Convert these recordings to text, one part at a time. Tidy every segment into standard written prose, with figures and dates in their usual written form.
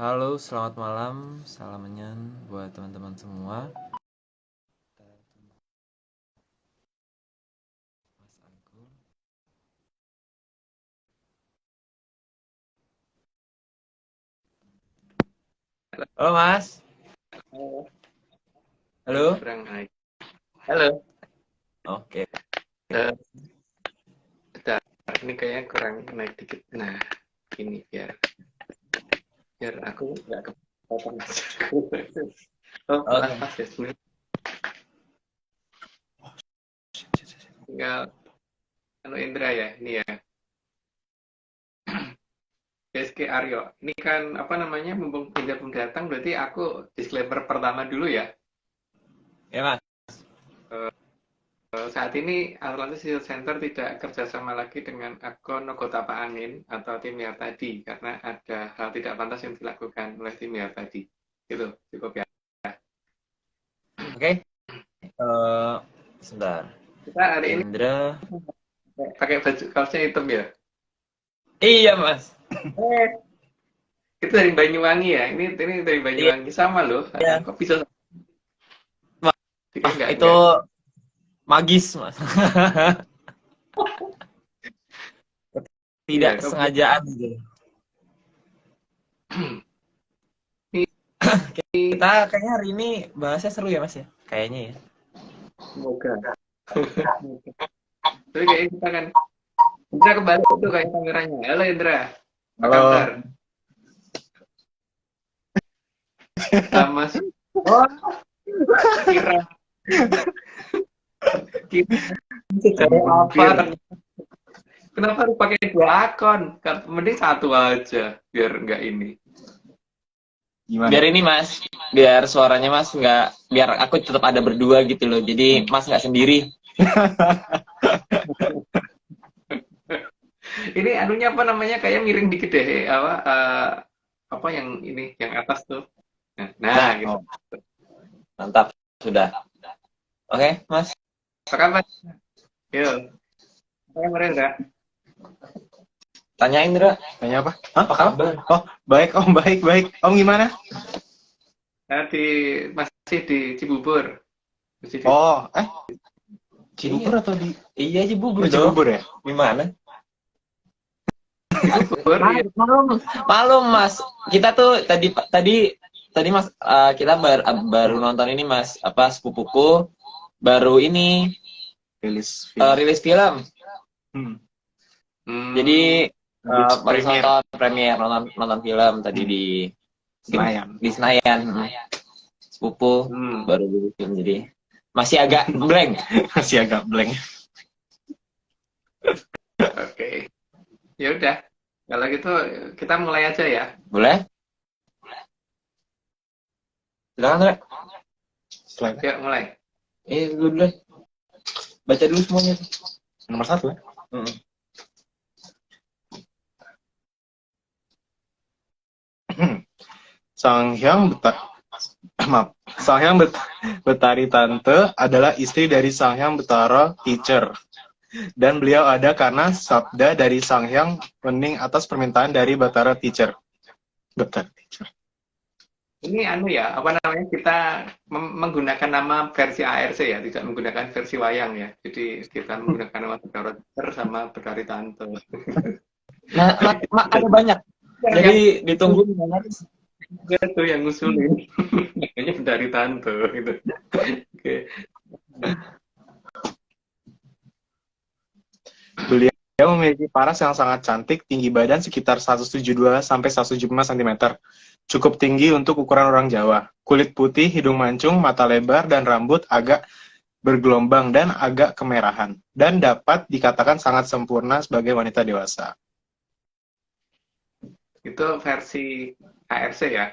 Halo, selamat malam. Salam menyen buat teman-teman semua. Mas Anggun. Halo, Mas. Halo, Halo. Bang. Hai. Halo. Oke. Eh, bentar, ini kayaknya kurang naik dikit. Nah, ini biar biar aku nggak kepotong. Oh, Oke. pas ya sebenarnya. Tinggal Indra ya, ini ya. SK Aryo. Ini kan apa namanya, mumpung pindah datang, berarti aku disclaimer pertama dulu ya. Ya, Mas. Saat ini Atlantis Research Center tidak kerjasama lagi dengan akun Nogotapa Angin atau tim Yar tadi karena ada hal tidak pantas yang dilakukan oleh tim Yar tadi. Gitu, cukup ya. Oke. Sebentar. Kita hari ini Indra. pakai baju kaosnya hitam ya. Iya, Mas. Eh, itu dari Banyuwangi ya. Ini dari Iya. Banyuwangi sama loh. Iya. Kok bisa? Jadi Wah, itu enggak. magis, Mas. Iya, Tidak kok bisa? kesengajaan gitu. Kita kayaknya hari ini bahasnya seru ya, Mas ya? Kayaknya ya. Semoga. Tapi kayaknya kita kan Indra kembali itu kayak kameranya. Halo Indra, apa kabar? Halo, Lama sih. Oh, kira kira sejauh apa? mampir. Kenapa harus pakai dua akun? Mending satu aja biar enggak ini. Gimana? Biar ini, Mas. Biar suaranya Mas nggak, biar aku tetap ada berdua gitu loh. Jadi Mas nggak sendiri. Ini anunya apa namanya? Kayak miring dikit deh. Apa yang ini, yang atas tuh. Nah, Nah, gitu. Oh, mantap. Sudah. Oke, Mas. Apa kabar? Yuk. Apa kabar Indra? Tanyain, Indra. tanya apa? Hah? Apa kabar? Oh, baik, Om, baik, baik. Om gimana? Masih di Cibubur. Masih di Oh, Iya. Cibubur atau di Iya, Cibubur oh, dong. Cibubur ya? Gimana? Cibubur. Ya. Malum, Mas. Kita tuh tadi Mas, kita baru nonton ini, Mas. Apa, sepupuku baru ini Rilis film. rilis film. Hmm. Jadi baru Premier nonton premier, nonton film tadi Hmm. di Senayan. Senayan. Sepupu baru rilis film, jadi masih agak blank. Masih agak blank. Oke. Ya udah. Kalau gitu kita mulai aja ya. Boleh? Silakan, Indra. Slide Yuk mulai. Dulu. Baca dulu semuanya. nomor 1 ya. Sanghyang Betari Tante adalah istri dari Sanghyang Betara Teacher. Dan beliau ada karena sabda dari Sanghyang Wening atas permintaan dari Batara Teacher. Betara Teacher. Ini anu ya, apa namanya, kita menggunakan nama versi ARC ya, tidak menggunakan versi wayang ya. Jadi kita menggunakan nama Bedara sama Bedari Tante. Nah, ada banyak. Jadi ditunggu gimana? Itu yang ngusulin. Namanya Bedari Tante gitu. Oke. Beliau memiliki paras yang sangat cantik, tinggi badan sekitar 172 sampai 175 cm. Cukup tinggi untuk ukuran orang Jawa. Kulit putih, hidung mancung, mata lebar, dan rambut agak bergelombang dan agak kemerahan. Dan dapat dikatakan sangat sempurna sebagai wanita dewasa. Itu versi ARC ya.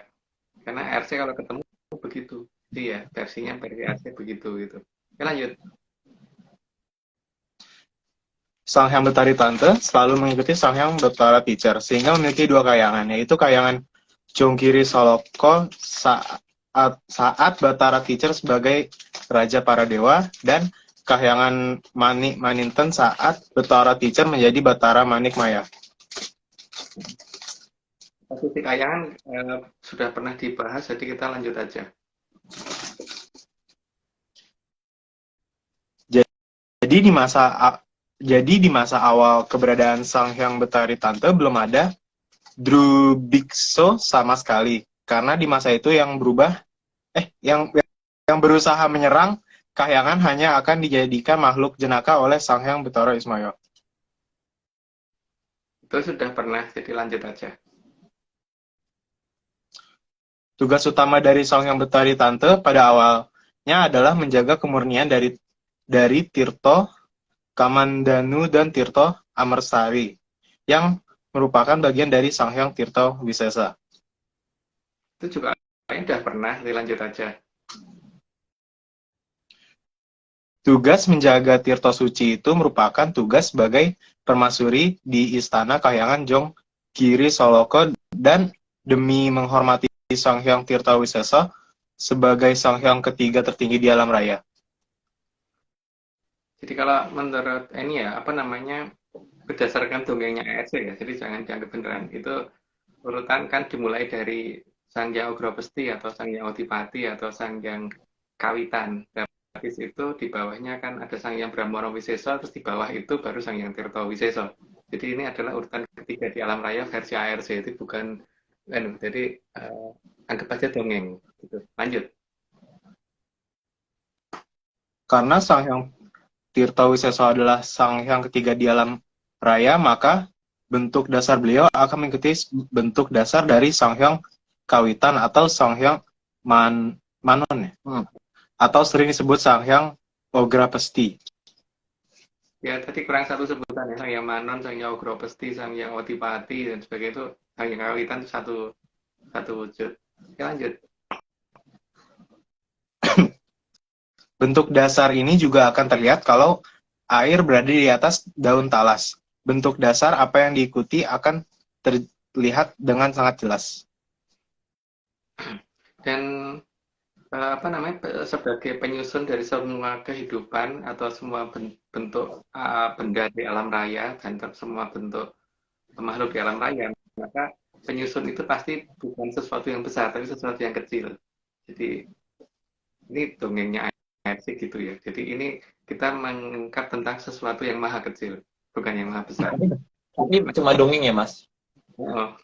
Karena ARC kalau ketemu begitu. Iya, versinya versi ARC begitu gitu. Oke, lanjut. Sanghyang Betari Tante selalu mengikuti Sanghyang Betara Teacher, sehingga memiliki dua kayangan, yaitu kayangan Jongkiri Soloko saat Batara Teacher sebagai Raja Para Dewa, dan kahyangan Manik Maninten saat Batara Teacher menjadi Batara Manik Maya. posisi kayangan sudah pernah dibahas, jadi kita lanjut aja. Jadi di masa awal keberadaan Sang Hyang Betari Tante belum ada Drubikso sama sekali. Karena di masa itu yang berusaha menyerang Kahyangan hanya akan dijadikan makhluk jenaka oleh Sang Hyang Betara Ismail. Itu sudah pernah, jadi lanjut aja. Tugas utama dari Sang Hyang Betari Tante pada awalnya adalah menjaga kemurnian dari Tirto Kamandanu dan Tirto Amersari yang merupakan bagian dari Sang Hyang Tirto Wisesa. Itu juga sudah pernah, dilanjut aja. Tugas menjaga Tirto Suci itu merupakan tugas sebagai permasuri di Istana Kahyangan Jong Giri Soloko dan demi menghormati Sang Hyang Tirto Wisesa sebagai Sang Hyang ketiga tertinggi di alam raya. Jadi kalau menurut ini ya, berdasarkan dongengnya ARC ya, jadi jangan dianggap beneran. Itu urutan kan dimulai dari Sang Hyang Ugropesti atau Sang Hyang Odipati atau Sang Hyang Kawitan. Dan habis itu di bawahnya kan ada Sang Hyang Brahmana Wiseso, terus di bawah itu baru Sang Hyang Tirto Wiseso. Jadi ini adalah urutan ketiga di alam raya versi ARC, itu bukan, jadi anggap aja dongeng. Gitu. Lanjut. Karena Sang Hyang Tirto Wiseso adalah Sang Hyang ketiga di alam raya, maka bentuk dasar beliau akan mengikuti bentuk dasar dari Sang Hyang Kawitan atau Sang Hyang Manon ya? Atau sering disebut Sang Hyang Ograpesti. Ya, tadi kurang satu sebutan ya, Sang Hyang Manon, Sang Hyang Ograpesti, Sang Hyang Odipati, dan sebagainya itu, Sang Hyang Kawitan itu satu wujud. Oke, lanjut. Bentuk dasar ini juga akan terlihat kalau air berada di atas daun talas. Bentuk dasar apa yang diikuti akan terlihat dengan sangat jelas. Dan sebagai penyusun dari semua kehidupan atau semua bentuk benda di alam raya dan semua bentuk makhluk di alam raya, maka penyusun itu pasti bukan sesuatu yang besar, tapi sesuatu yang kecil. Jadi ini dongengnya ARC gitu ya. Jadi ini kita mengungkap tentang sesuatu yang maha kecil, bukan yang maha besar. Ini cuma dongeng ya, Mas? Oh.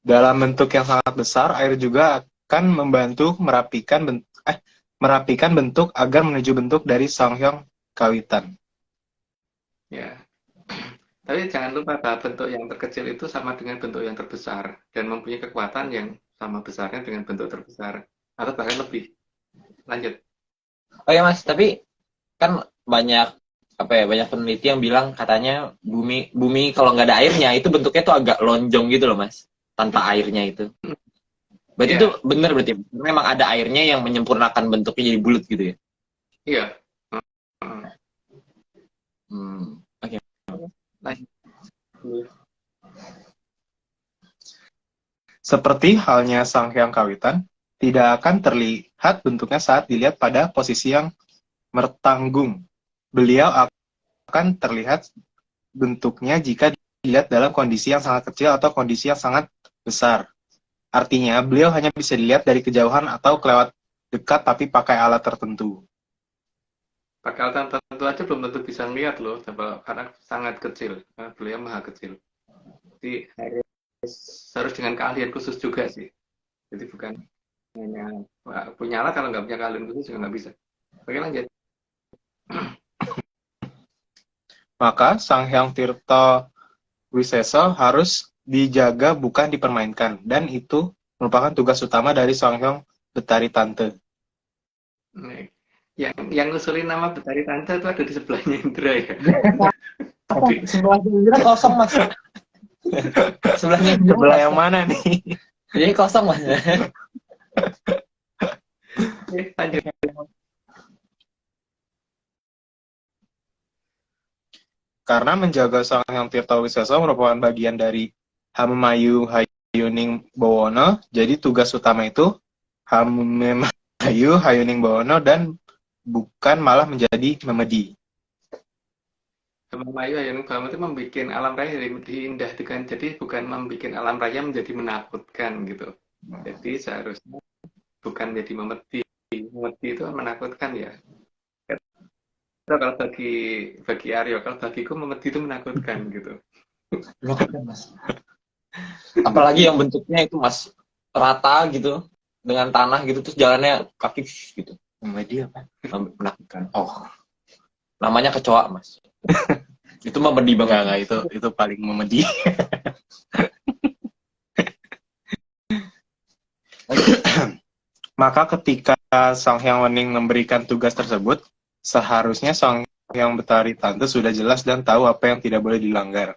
Dalam bentuk yang sangat besar, air juga akan membantu merapikan bentuk agar menuju bentuk dari Sang Hyang Kawitan. Ya. Tapi jangan lupa bahwa bentuk yang terkecil itu sama dengan bentuk yang terbesar dan mempunyai kekuatan yang sama besarnya dengan bentuk terbesar atau bahkan lebih. Lanjut. Oh ya Mas, tapi kan banyak peneliti yang bilang katanya bumi kalau nggak ada airnya itu bentuknya tuh agak lonjong gitu loh Mas, tanpa airnya itu. Berarti itu benar berarti memang ada airnya yang menyempurnakan bentuknya jadi bulat gitu ya? Iya. Oke. Seperti halnya Sang Hyang Kawitan, tidak akan terlihat bentuknya saat dilihat pada posisi yang mertanggung. Beliau akan terlihat bentuknya jika dilihat dalam kondisi yang sangat kecil atau kondisi yang sangat besar. Artinya, beliau hanya bisa dilihat dari kejauhan atau kelewat dekat tapi pakai alat tertentu. Pakai alat tertentu aja belum tentu bisa melihat loh, karena sangat kecil. Beliau maha kecil. Jadi harus dengan keahlian khusus juga sih. Jadi bukan hanya punya alat, kalau nggak punya keahlian khusus juga nggak bisa. Oke, lanjut. Maka Sang Hyang Tirto Wiseso harus dijaga bukan dipermainkan, dan itu merupakan tugas utama dari Sang Hyang Betari Tante. Yang ngusulin nama Betari Tante itu ada di sebelahnya Indra ya. Sebelahnya Indra kosong Mas. Sebelahnya Indra sebelah yang mana nih? Jadi kosong Mas. Lanjut. Karena menjaga Sang Hyang Tirto Wiseso merupakan bagian dari Hamemayu Hayuning Bawono, jadi tugas utama itu Hamemayu Hayuning Bawono dan bukan malah menjadi memedi. Memayu Hayuning Bawon itu membuat alam raya indah dengan jadi bukan membuat alam raya menjadi menakutkan gitu. Jadi seharusnya bukan menjadi memedi. Memedi itu menakutkan ya. Itu kalau bagi Aryo, kalau bagiku memedi itu menakutkan gitu. Menakutkan, Mas. Apalagi yang bentuknya itu, Mas, rata gitu dengan tanah gitu, terus jalannya kaki gitu. Media apa? Menakutkan. Oh, namanya kecoa, Mas. Itu mah medih banget. Enggak, itu paling memedi. Maka ketika Sang Hyang Wening memberikan tugas tersebut, seharusnya Sang Hyang Betari Tante sudah jelas dan tahu apa yang tidak boleh dilanggar.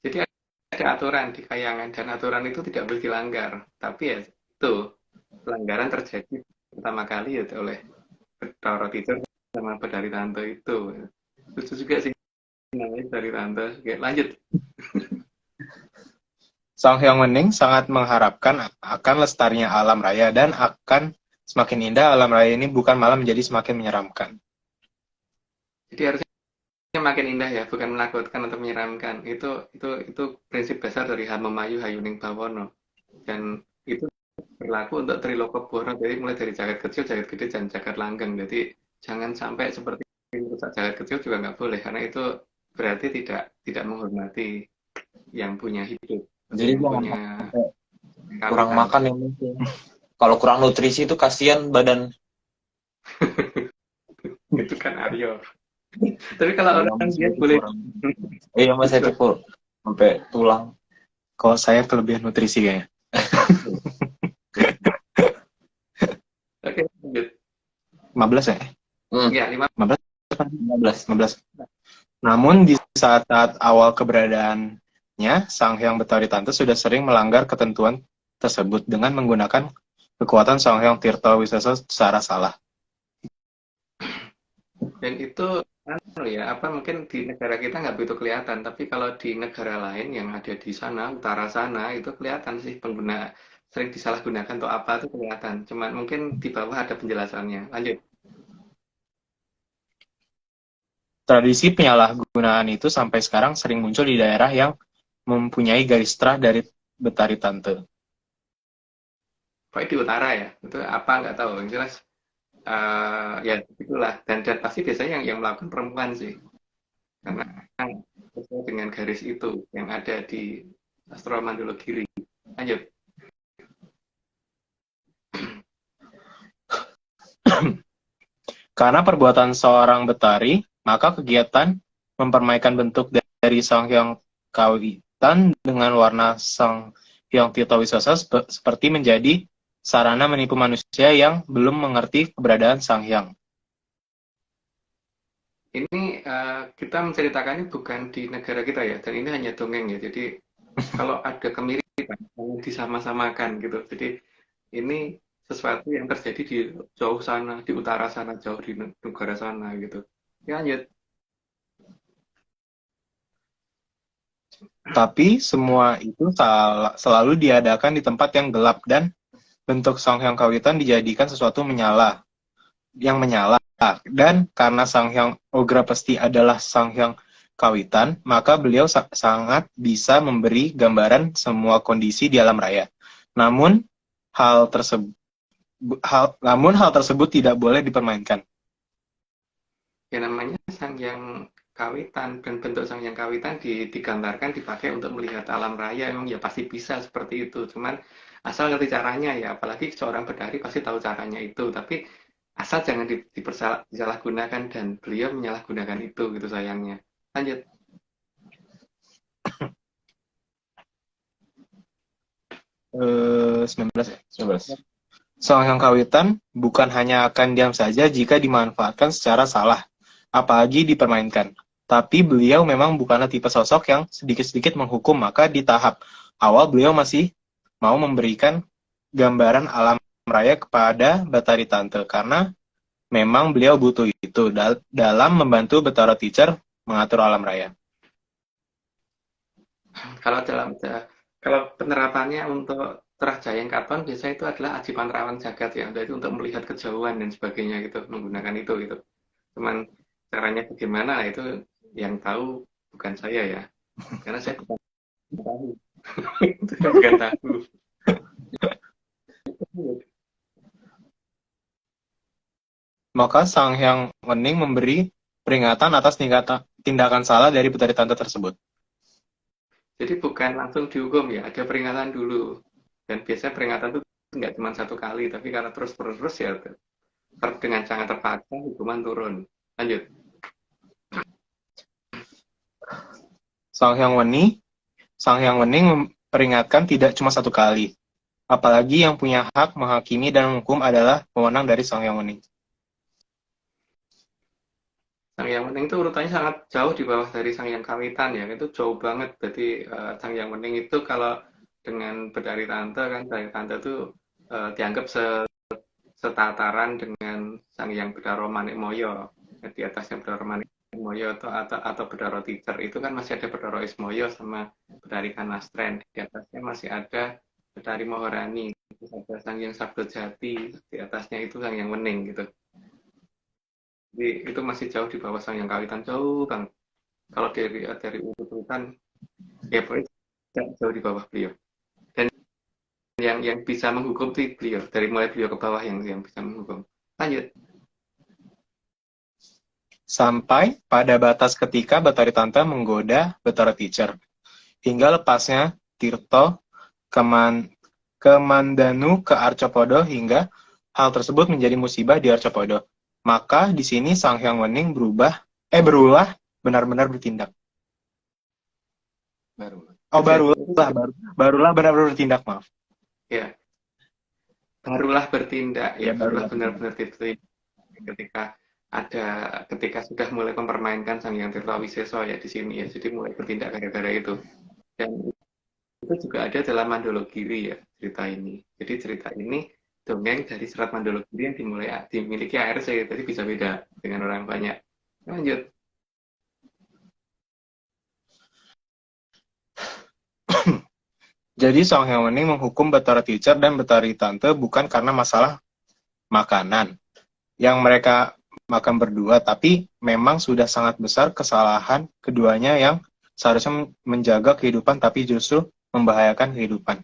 Jadi ada aturan di kayangan dan aturan itu tidak boleh dilanggar. Tapi ya itu pelanggaran terjadi pertama kali ya oleh Betara Teacher sama Betari Tante itu. Lucu juga sih namanya Betari Tante. Oke, lanjut. Sang Hyang Wening sangat mengharapkan akan lestarinya alam raya dan akan semakin indah alam raya ini bukan malah menjadi semakin menyeramkan. Jadi harusnya makin indah ya, bukan menakutkan atau menyeramkan. Itu prinsip dasar dari Hamemayu Hayuning Bawono. Dan itu berlaku untuk Trilokoboro. Jadi mulai dari jagat kecil, jagat gede, dan jagat langgeng. Jadi jangan sampai seperti merusak jagat kecil juga nggak boleh, karena itu berarti tidak menghormati yang punya hidup. Jadi Yang gua punya kurang kawitan. makan ya mungkin. Kalau kurang nutrisi itu kasihan badan. Itu kan Aryo. Tapi kalau Iya, orang Mas, dia itu boleh. kurang. Iya, Mas, itu full sampai tulang. Kalau saya kelebihan nutrisi kayaknya. Oke, lanjut. 15 ya? Ya, 15? 15. 15. Namun di saat-saat awal keberadaannya, Sang Hyang Betari Tante sudah sering melanggar ketentuan tersebut dengan menggunakan kekuatan Sang Hyang Tirta Wisesa secara salah. Dan itu apa mungkin di negara kita nggak begitu kelihatan, tapi kalau di negara lain yang ada di sana, utara sana, itu kelihatan sih pengguna sering disalahgunakan atau apa itu kelihatan. Cuman mungkin di bawah ada penjelasannya. Lanjut. Tradisi penyalahgunaan itu sampai sekarang sering muncul di daerah yang mempunyai garis terah dari Betari Tante. Pokoknya di utara ya, itu apa nggak tahu. Yang jelas ya itulah. Dan pasti biasanya yang melakukan perempuan sih, karena sesuai dengan garis itu yang ada di Astro Mandologiri. Lanjut. Karena perbuatan seorang Betari, maka kegiatan mempermainkan bentuk dari Sang Hyang Kawitan dengan warna Sang Hyang Tirta Wisesa seperti menjadi sarana menipu manusia yang belum mengerti keberadaan Sang Hyang. Ini kita menceritakannya bukan di negara kita ya, dan ini hanya dongeng ya. Jadi kalau ada kemiripan, jangan disama-samakan gitu. Jadi ini sesuatu yang terjadi di jauh sana, di utara sana, jauh di negara sana gitu. Ya, lanjut. Tapi semua itu selalu diadakan di tempat yang gelap dan bentuk Sang Hyang Kawitan dijadikan sesuatu yang menyala. Dan karena Sang Hyang Ograpesti adalah Sang Hyang Kawitan, maka beliau sangat bisa memberi gambaran semua kondisi di alam raya. Namun hal tersebut tidak boleh dipermainkan. Ya namanya Sang Yang Kawitan, dan bentuk Sang Yang Kawitan digambarkan dipakai untuk melihat alam raya. Emang ya pasti bisa seperti itu. Cuman asal ngerti caranya ya, apalagi seorang Betari pasti tahu caranya itu. Tapi asal jangan disalahgunakan, dan beliau menyalahgunakan itu gitu sayangnya. Lanjut. Eh, 19 ya? 19. Sang Hyang Kawitan bukan hanya akan diam saja jika dimanfaatkan secara salah, apalagi dipermainkan. Tapi beliau memang bukanlah tipe sosok yang sedikit-sedikit menghukum, maka di tahap awal beliau masih mau memberikan gambaran alam raya kepada Betari Tante, karena memang beliau butuh itu dalam membantu Betara Teacher mengatur alam raya. Kalau penerapannya untuk Terah Jayeng Katon biasanya itu adalah Aji Panrawan Jagat ya, jadi untuk melihat kejauhan dan sebagainya gitu, menggunakan itu gitu. Cuman caranya bagaimana itu yang tahu bukan saya ya, karena saya bukan tahu. Saya bukan tahu. Maka Sang Hyang Wening memberi peringatan atas tindakan salah dari Betari Tante tersebut. Jadi bukan langsung dihukum ya, ada peringatan dulu. Dan biasanya peringatan itu nggak cuma satu kali, tapi karena terus-terus ya dengan sangat terpaksa hukuman turun. Lanjut. Sang Hyang Wening memperingatkan tidak cuma satu kali. Apalagi yang punya hak menghakimi dan menghukum adalah pemenang dari Sang Hyang Wening. Sang Hyang Wening itu urutannya sangat jauh di bawah dari Sang Hyang Kawitan ya, itu jauh banget. Jadi Sang Hyang Wening itu kalau dengan Betari Tante kan, Betari Tante itu dianggap setataran dengan Sang Hyang Bedaro Manik Moyo. Di atasnya Bedaro Manik Moyo atau Bedaro Teacher itu kan masih ada Bedaro Ismoyo sama Betari Kanastren. Di atasnya masih ada Betari Moharani, terus ada Sang Hyang Sabdo Jati, di atasnya itu Sang Hyang Wening gitu. Jadi itu masih jauh di bawah Sang Hyang Kawitan, jauh banget. Kalau dari urutan ya pokoknya jauh di bawah beliau. Dan yang bisa menghukum itu beliau, dari mulai beliau ke bawah yang bisa menghukum. Lanjut. Sampai pada batas ketika Betari Tante menggoda Betara Teacher. Hingga lepasnya Tirto Kemandanu ke Arcapodo hingga hal tersebut menjadi musibah di Arcapodo. Maka di sini Sang Hyang Wening berulah benar-benar bertindak. Barulah benar-benar bertindak, maaf. Ya. Barulah bertindak, ya barulah benar-benar bertindak ketika sudah mulai mempermainkan Sang Hyang Tirta Wiseso ya di sini ya. Jadi mulai bertindak gara-gara itu. Dan itu juga ada dalam Mandologiri ya cerita ini. Jadi cerita ini dongeng dari Serat Mandologiri yang dimiliki ARC, jadi bisa beda dengan orang banyak. Lanjut. Jadi Sang Hyang Wening menghukum Betara Teacher dan Betari Tante bukan karena masalah makanan yang mereka makan berdua, tapi memang sudah sangat besar kesalahan keduanya yang seharusnya menjaga kehidupan tapi justru membahayakan kehidupan.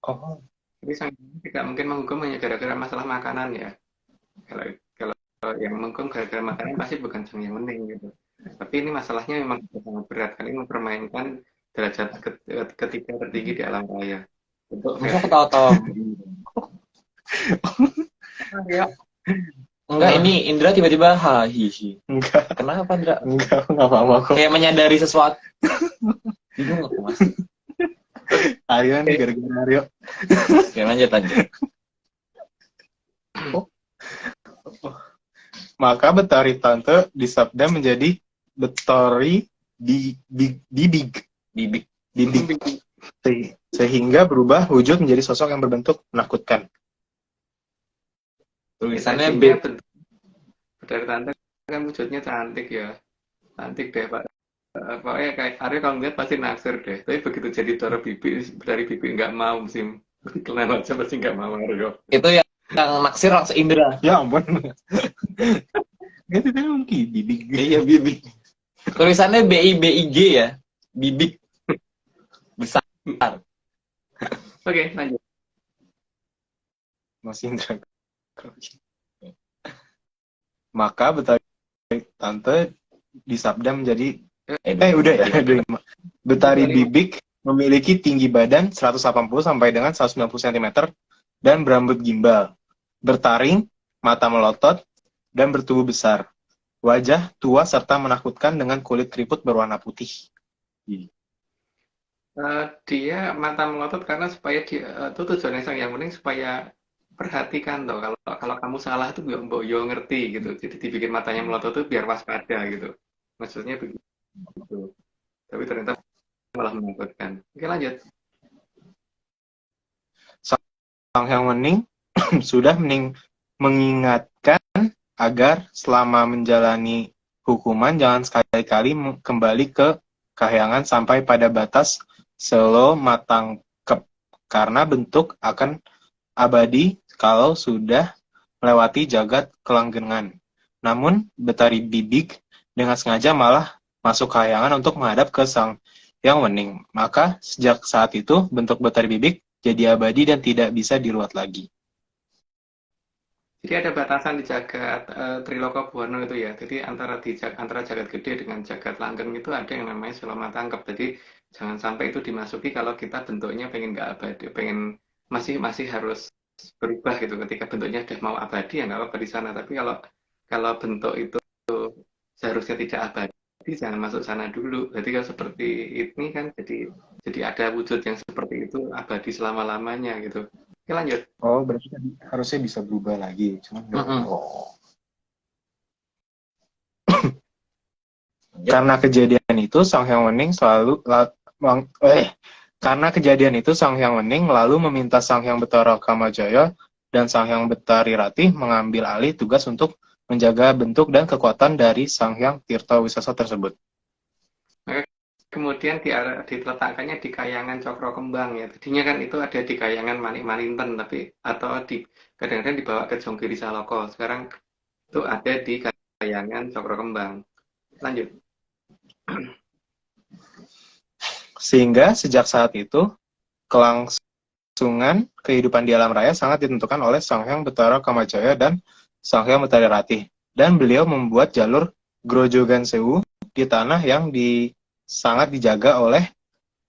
Oh. Jadi Sang Hyang tidak mungkin menghukum hanya gara-gara masalah makanan ya. Kalau yang menghukum gara-gara makanan pasti bukan Sang Hyang Wening gitu. Tapi ini masalahnya memang sangat berat, kali mempermainkan derajat ketiga tertinggi di alam raya. Masa ketawa-tawa? Enggak, ini Indra tiba-tiba hihi. Enggak. Kenapa, Indra? Enggak apa-apa kok. Kayak menyadari sesuatu. Bingung aku, Mas. Aryo nih, gara-gara Aryo. Oke, lanjut. Maka Betari Tante disabda menjadi Betari Bibig. Sehingga berubah wujud menjadi sosok yang berbentuk menakutkan. Tulisannya Betari Tante kan wujudnya cantik ya. Cantik deh, Pak. Pokoknya kayak Aryo kalau ngeliat pasti naksir deh. Tapi begitu jadi Betari Bibi nggak mau musim kenal aja pasti nggak mau Aryo. Itu yang naksir langsung Indra. Ya ampun. Itu kan Bibig. Iya, Bibig. Tulisannya BIG ya. Bibig. Besar. Oke, lanjut. Mas Indra. Maka Betari Tante disabda menjadi udah ya. Betari Bibig memiliki tinggi badan 180 sampai dengan 190 cm dan berambut gimbal, bertaring, mata melotot, dan bertubuh besar. Wajah tua serta menakutkan dengan kulit keriput berwarna putih. Dia mata melotot karena supaya itu tujuannya Sang Hyang Wening supaya perhatikan toh kalau kamu salah tuh mbok yo ngerti gitu. Jadi dibikin matanya melotot tuh biar waspada gitu. Maksudnya begitu. Tapi ternyata malah menakutkan. Oke, lanjut. Sang Hyang Wening sudah mengingatkan agar selama menjalani hukuman jangan sekali-kali kembali ke kahyangan sampai pada batas selo matangkep, karena bentuk akan abadi kalau sudah melewati jagat kelanggengan. Namun Betari Bibig dengan sengaja malah masuk kahyangan untuk menghadap ke Sang Hyang Wening. Maka sejak saat itu bentuk Betari Bibik jadi abadi dan tidak bisa diruat lagi. Jadi ada batasan di jagat Triloka Buwana itu ya. Jadi antara jagat gede dengan jagat langgeng itu ada yang namanya sulama tangkep. Jadi jangan sampai itu dimasuki kalau kita bentuknya pengen nggak abadi, pengen masih harus berubah gitu. Ketika bentuknya udah mau abadi ya nggak apa-apa di sana. Tapi kalau bentuk itu seharusnya tidak abadi, jangan masuk sana dulu. Jadi kalau seperti ini kan jadi ada wujud yang seperti itu abadi selama-lamanya gitu. Oke, lanjut. Oh, berarti kan harusnya bisa berubah lagi. Cuman Karena kejadian itu Sang Hyang Wening lalu meminta Sang Hyang Betara Kamajaya dan Sang Hyang Betari Ratih mengambil alih tugas untuk menjaga bentuk dan kekuatan dari Sang Hyang Tirta Wisesa tersebut. Kemudian diletakkannya di Kahyangan Cokro Kembang ya. Tadinya kan itu ada di Kahyangan Manik Maninten atau kadang-kadang dibawa ke Jonggiri Saloko. Sekarang itu ada di Kahyangan Cokro Kembang. Lanjut. Sehingga sejak saat itu kelangsungan kehidupan di alam raya sangat ditentukan oleh Sang Hyang Betara Kamajaya dan Sang Hyang Betari Ratih. Dan beliau membuat jalur Grojogan Sewu di tanah yang sangat dijaga oleh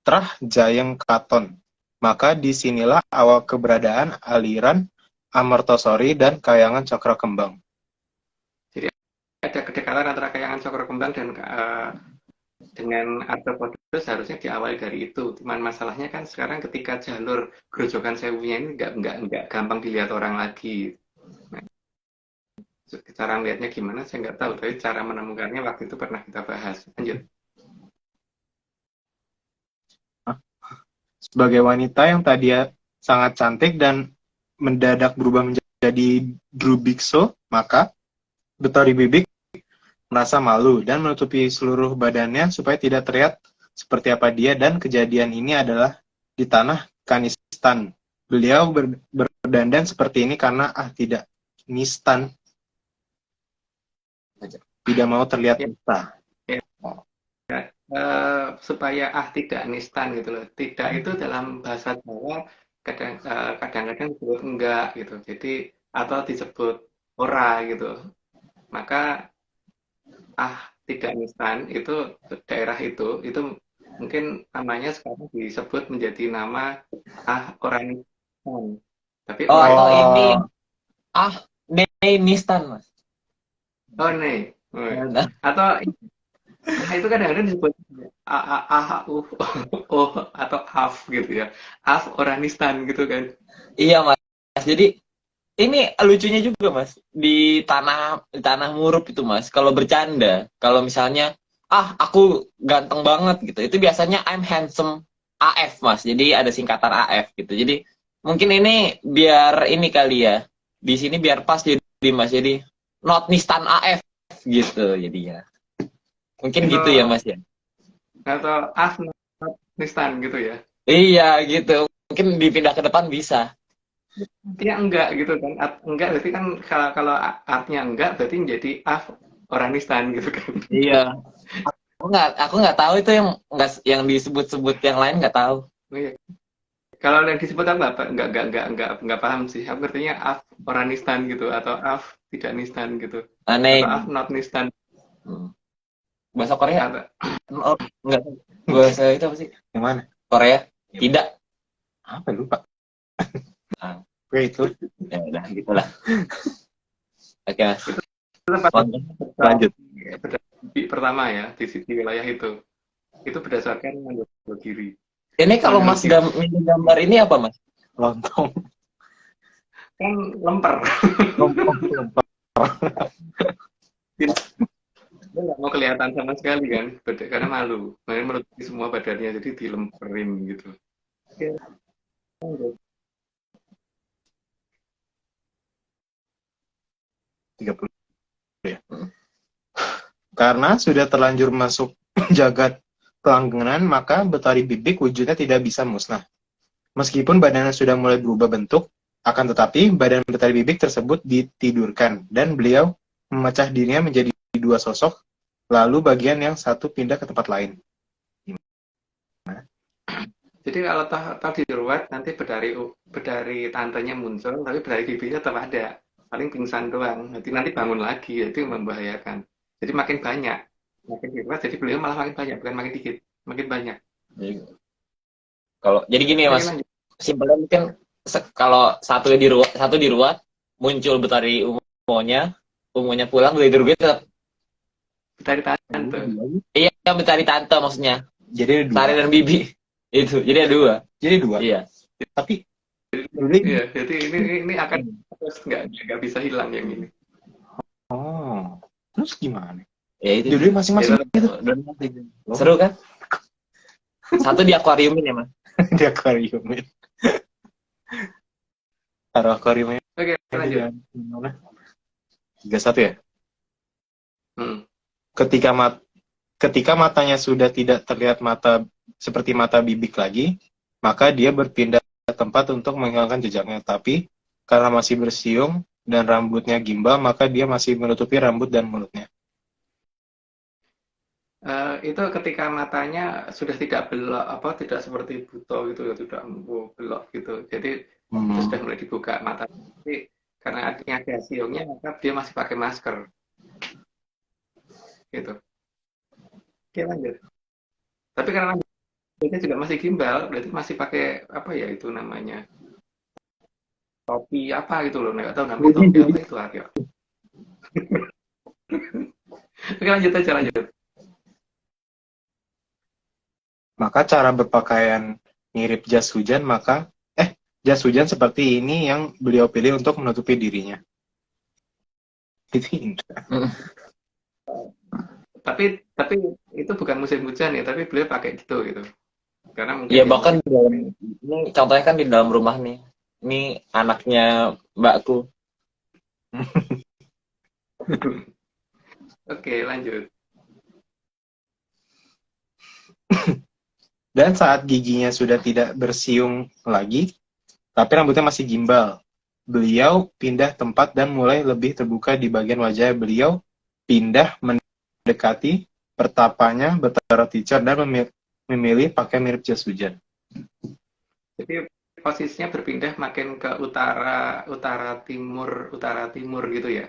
Trah Jayeng Katon. Maka disinilah awal keberadaan aliran Amertosori dan Kahyangan Cokro Kembang. Jadi ada kedekatan antara Kahyangan Cokro Kembang dan dengan Arthropods harusnya diawali dari itu. Cuman masalahnya kan sekarang ketika jalur Grojogan Sewunya ini nggak gampang dilihat orang lagi. Nah, cara melihatnya gimana saya nggak tahu, tapi cara menemukannya waktu itu pernah kita bahas. Lanjut. Sebagai wanita yang tadinya sangat cantik dan mendadak berubah menjadi Drubikso, maka Betari Bibik merasa malu dan menutupi seluruh badannya supaya tidak terlihat seperti apa dia, dan kejadian ini adalah di tanah Kanistan. Beliau berdandan seperti ini karena tidak nistan, tidak mau terlihat nista. Supaya tidak nistan gitu loh. Tidak itu dalam bahasa Jawa kadang-kadang disebut enggak gitu. Jadi atau disebut ora gitu. Maka tidak nistan itu daerah itu mungkin namanya sekarang disebut menjadi nama ora nistan. Tapi atau ini nistan Mas. Oh nih. Atau itu kadang-kadang disebut atau af gitu ya. Af oranistan gitu kan. Iya Mas. Jadi ini lucunya juga Mas, di tanah Murup itu Mas, kalau bercanda, kalau misalnya aku ganteng banget gitu, itu biasanya I'm handsome AF Mas. Jadi ada singkatan AF gitu. Jadi mungkin ini biar ini kali ya. Di sini biar pas jadi Mas. Jadi not nistan AF gitu jadinya. Mungkin gitu ya Mas ya. Atau nistan gitu ya. Iya gitu. Mungkin dipindah ke depan bisa. Artinya enggak gitu kan. Enggak berarti kan kalau artnya enggak berarti menjadi oranistan gitu kan. Iya. Aku nggak tahu itu yang disebut-sebut yang lain nggak tahu. Oh, iya. Kalau yang disebut apa? Enggak paham sih. Aku artinya oranistan gitu atau tidak nistan gitu. Aneh. Atau not nistan. Bahasa Korea? Enggak. Bahasa itu apa sih? Yang mana? Korea? Tidak. Apa lupa? Oke itu. Ya udah gitulah. Oke Mas. Lanjut. Pertama ya di wilayah itu berdasarkan Wonogiri. Ini kalau Mas gambar ini apa Mas? Lontong. Kan lemper. Lemper. Dia nggak mau kelihatan sama sekali kan, karena malu. Makanya menutupi semua badannya, jadi dilemperin gitu. Oke. 30 ya. Karena sudah terlanjur masuk jagat pelanggengan, maka Betari Bibik wujudnya tidak bisa musnah. Meskipun badannya sudah mulai berubah bentuk, akan tetapi badan Betari Bibik tersebut ditidurkan, dan beliau memecah dirinya menjadi dua sosok lalu bagian yang satu pindah ke tempat lain. Jadi kalau toh diruat nanti bedari tantenya muncul, tapi bedari bibinya tetap ada. Paling pingsan doang. Nanti bangun lagi, itu membahayakan. Jadi makin banyak, makin diruat, jadi beliau malah makin banyak, bukan makin dikit, makin banyak. Jadi gini ya Oke, Mas, lanjut. simpelnya mungkin kalau satu diruat muncul betari ungunya pulang, betari diruat tetap. Bedari tante. Iya, betari tante maksudnya. Jadi ada dua. Sari dan bibi. Itu. Jadi ada dua. Jadi dua. Iya. Tapi Iya, jadi ini akan terus nggak bisa hilang yang ini. oh, terus gimana? Ya itu. Jadi masing-masing gitu. Seru kan? Satu di akuariumin ya, Mas. Di akuariumin. Taruh akuariumnya. Oke, lanjut. 31 ya? Hmm. Ketika matanya sudah tidak terlihat seperti mata bibik lagi, maka dia berpindah tempat untuk menghilangkan jejaknya. Tapi karena masih bersiung dan rambutnya gimbal, maka dia masih menutupi rambut dan mulutnya. Itu ketika matanya sudah tidak belok, tidak seperti buto gitu, tidak belok gitu. Jadi itu sudah mulai dibuka mata. Tapi karena ada siungnya, maka dia masih pakai masker. Gitu. Oke, lanjut. Tapi karena rambutnya juga masih gimbal, berarti masih pakai apa ya itu namanya? Topi apa gitu loh, nggak tahu namanya topi apa itu Aryo. Oke, lanjut aja, lanjut. Maka cara berpakaian mirip jas hujan, jas hujan seperti ini yang beliau pilih untuk menutupi dirinya. Itu Indra. Tapi itu bukan musim hujan ya, tapi beliau pakai gitu. Karena mungkin Iya, bahkan ini contohnya kan di dalam rumah nih. Ini anaknya mbakku. Oke, lanjut. Dan saat giginya sudah tidak bersiung lagi, tapi rambutnya masih gimbal, beliau pindah tempat dan mulai lebih terbuka di bagian wajah. Beliau pindah mendekati pertapanya bertaruh teacher dan memilih pakai mirip jas hujan. Jadi posisinya berpindah makin ke utara timur gitu ya.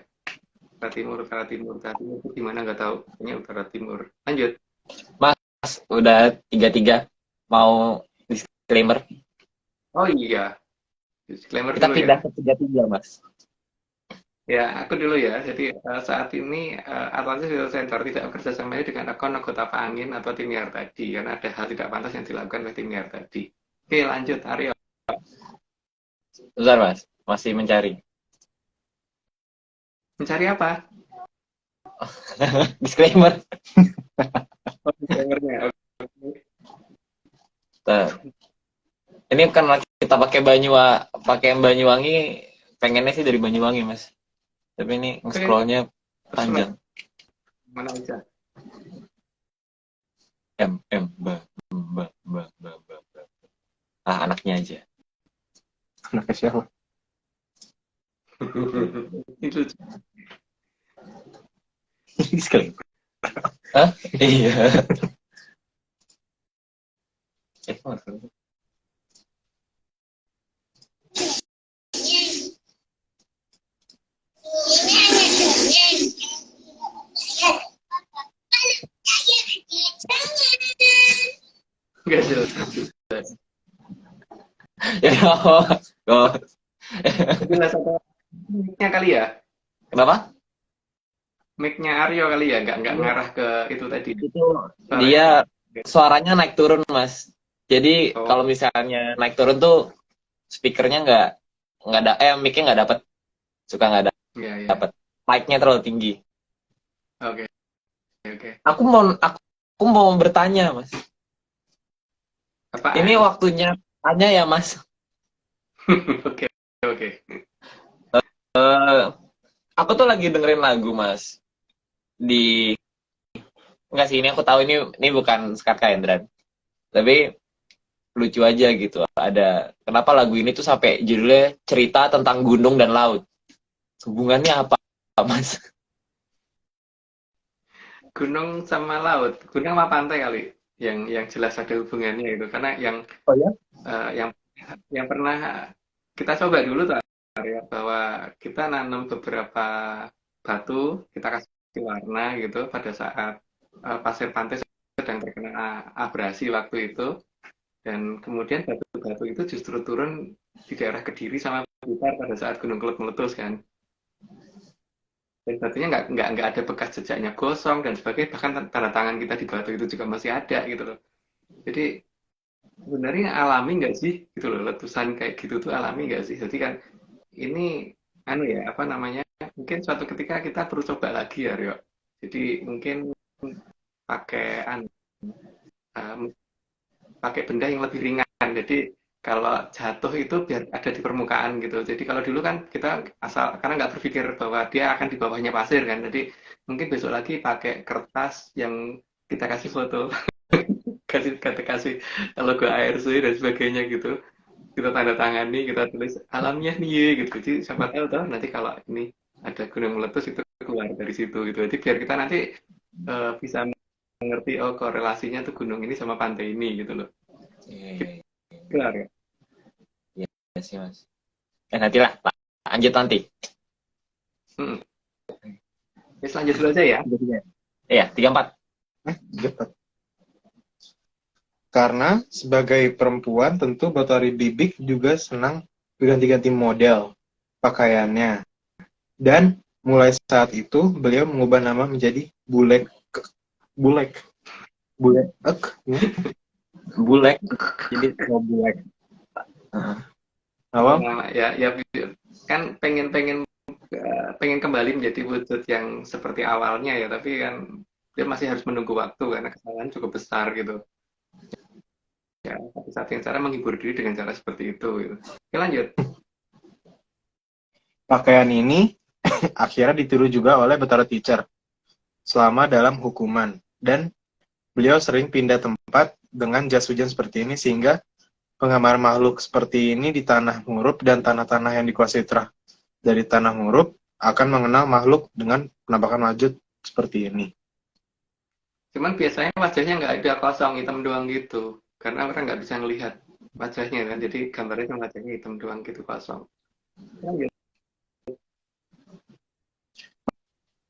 Utara timur itu gimana nggak tahu. Ini utara timur. Lanjut. Mas, udah 33. Mau disclaimer? Oh iya. Disclaimer Kita dulu pindah ya. ke 33, Mas. Ya, aku dulu ya. Jadi saat ini Atlantis Video Center tidak bekerja sama dengan akun anggota Pak Angin atau tim YAR tadi, karena ada hal tidak pantas yang dilakukan oleh tim YAR tadi. Oke, lanjut, Aryo. Bentar, Mas. Masih mencari. Mencari apa? Disclaimer. Oh, disclaimer-nya. Nah, ini karena kita pakai Banyuwangi, pengennya sih dari Banyuwangi, Mas. Tapi ini nge-scrollnya panjang. Mana aja? Ba. Anaknya aja. Anaknya siapa? Itu Disclaimer. Hah? Iya. nggak jelas. Ya, oh. Jelas apa? Mic-nya kali ya? Kenapa? Mic-nya Aryo kali ya? Nggak ngarah ke itu tadi. Itu dia suaranya naik turun, Mas. Jadi kalau misalnya naik turun tuh speakernya nggak ada, mic-nya nggak dapet, suka nggak dapet. Mic-nya terlalu tinggi. Oke. Aku mau bertanya, Mas. Apaan? Ini waktunya tanya ya, Mas. Oke. Aku tuh lagi dengerin lagu, Mas. Enggak sih, ini aku tahu ini bukan Skaka Hendran. Tapi lucu aja gitu. Kenapa lagu ini tuh sampai judulnya cerita tentang gunung dan laut. Hubungannya apa, Mas? gunung sama laut, gunung sama pantai kali, yang jelas ada hubungannya itu. Karena Oh ya? eh, yang yang pernah kita coba dulu tuh ya, bahwa kita nanam beberapa batu, kita kasih warna gitu pada saat pasir pantai sedang terkena abrasi waktu itu, dan kemudian batu-batu itu justru turun di daerah Kediri sama Blitar pada saat Gunung Kelut meletus kan. Dan batunya nggak ada bekas jejaknya gosong dan sebagainya, bahkan tanda tangan kita di batu itu juga masih ada gitu loh. Jadi sebenarnya alami nggak sih gitu loh, letusan kayak gitu tuh alami nggak sih? Jadi kan ini anu ya, apa namanya, mungkin suatu ketika kita perlu coba lagi ya Rio. Jadi mungkin pakai eh, pakai benda yang lebih ringan. Jadi kalau jatuh itu biar ada di permukaan gitu. Jadi kalau dulu kan kita asal karena nggak berpikir bahwa dia akan di bawahnya pasir kan. Jadi mungkin besok lagi pakai kertas yang kita kasih foto, kasih logo ARC dan sebagainya gitu. Kita tanda tangani, kita tulis alamnya nih gitu. Jadi siapa tahu nanti kalau ini ada gunung meletus itu keluar dari situ gitu. Jadi biar kita nanti bisa mengerti oh korelasinya tuh gunung ini sama pantai ini gitu loh. Iya, Kelar ya. iya sih mas. Nanti lah, lanjut nanti. Hmm. Ya, lanjut dulu aja ya. Iya, 34. Cepat. Karena sebagai perempuan tentu Batari Bibik juga senang berganti-ganti model pakaiannya. Dan mulai saat itu beliau mengubah nama menjadi Bulek. Bulek. Bulek. Bulek. Jadi Bulek. Apa? Nah, ya kan pengen kembali menjadi wujud yang seperti awalnya ya, tapi kan dia masih harus menunggu waktu karena kesalahan cukup besar gitu. Ya, satu-satunya cara menghibur diri dengan cara seperti itu gitu. Oke, lanjut. Pakaian ini akhirnya ditiru juga oleh Batara Teacher selama dalam hukuman. Dan beliau sering pindah tempat dengan jas hujan seperti ini sehingga penggambaran makhluk seperti ini di tanah Murup dan tanah-tanah yang dikuasai dari tanah Murup akan mengenal makhluk dengan penampakan wujud seperti ini. Cuman biasanya wajahnya nggak ada, kosong, hitam doang gitu. Karena orang nggak bisa ngelihat wajahnya kan, jadi gambarnya cuma wajahnya hitam doang gitu, kosong. Lanjut.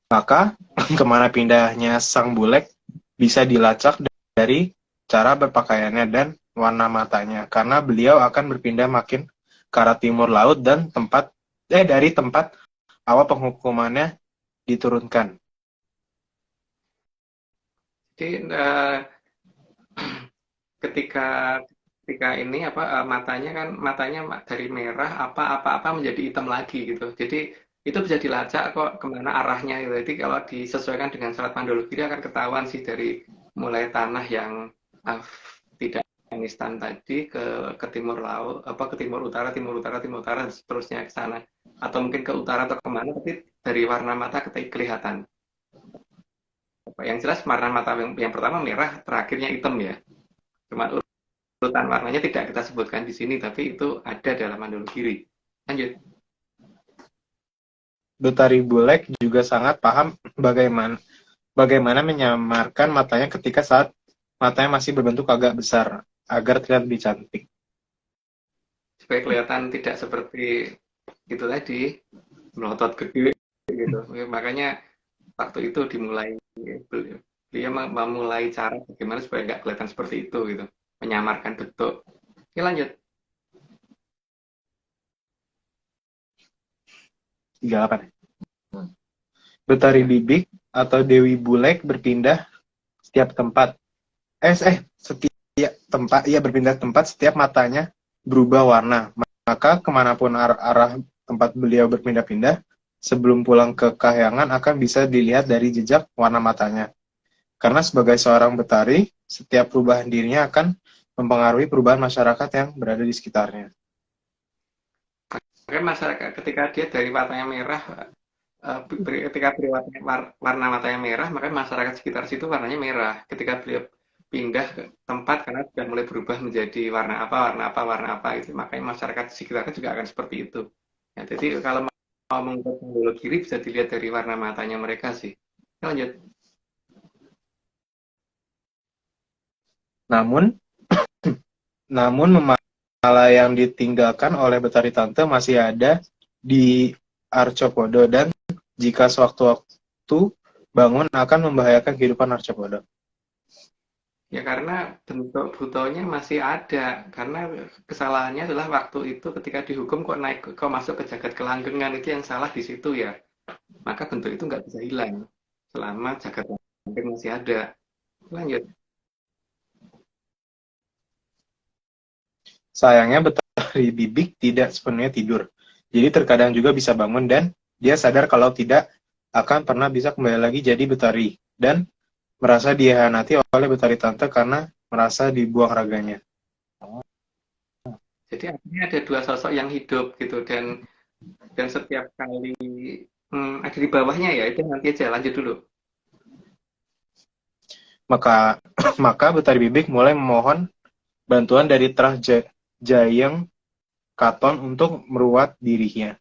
Maka kemana pindahnya sang Bulek bisa dilacak dari cara berpakaiannya dan warna matanya, karena beliau akan berpindah makin ke arah timur laut dan dari tempat awal penghukumannya diturunkan. Jadi ketika ini matanya dari merah apa menjadi hitam lagi gitu. Jadi itu bisa dilacak kok kemana arahnya gitu. Jadi kalau disesuaikan dengan Selat Mandologiri akan ketahuan sih dari mulai tanah yang tidak Afghanistan tadi ke timur laut, ke timur utara dan seterusnya ke sana, atau mungkin ke utara atau kemana, tapi dari warna mata kelihatan. Yang jelas warna mata yang pertama merah, terakhirnya hitam ya. Cuma urutan warnanya tidak kita sebutkan di sini, tapi itu ada dalam Mandologiri. Lanjut. Batari Bulek juga sangat paham bagaimana menyamarkan matanya ketika saat matanya masih berbentuk agak besar agar terlihat lebih cantik. Supaya kelihatan tidak seperti itu tadi, melotot gede gitu. Makanya waktu itu beliau memulai cara bagaimana supaya nggak kelihatan seperti itu gitu, menyamarkan bentuk. Oke, lanjut. 38. Batari Bibik atau Dewi Bulek berpindah setiap tempat. Setiap tempat ia berpindah tempat setiap matanya berubah warna. Maka kemanapun arah tempat beliau berpindah-pindah, sebelum pulang ke kahyangan akan bisa dilihat dari jejak warna matanya. Karena sebagai seorang Betari, setiap perubahan dirinya akan mempengaruhi perubahan masyarakat yang berada di sekitarnya. Maka masyarakat ketika dia dari warnanya merah, ketika beliau warna matanya merah, maka masyarakat sekitar situ warnanya merah. Ketika beliau pindah ke tempat karena sudah mulai berubah menjadi warna apa itu, makanya masyarakat sekitarnya juga akan seperti itu. Ya, jadi kalau mau mengubah Mandologiri bisa dilihat dari warna matanya mereka sih. Lanjut. Namun, namun memala yang ditinggalkan oleh Betari Tante masih ada di Arcopodo dan jika sewaktu-waktu bangun akan membahayakan kehidupan Arcopodo. Ya karena bentuk butonya masih ada. Karena kesalahannya adalah waktu itu ketika dihukum kok masuk ke jagat kelanggengan, itu yang salah di situ ya. Maka bentuk itu nggak bisa hilang selama jagat langgeng masih ada. Lanjut. Sayangnya Betari Bibik tidak sepenuhnya tidur. Jadi terkadang juga bisa bangun dan dia sadar kalau tidak akan pernah bisa kembali lagi jadi Betari. Dan merasa dihianati oleh Betari Tante karena merasa dibuang raganya. Jadi artinya ada dua sosok yang hidup gitu dan setiap kali ada di bawahnya ya itu nanti aja lanjut dulu. Maka maka Betari Bibik mulai memohon bantuan dari Trah Jayeng Katon untuk meruat dirinya.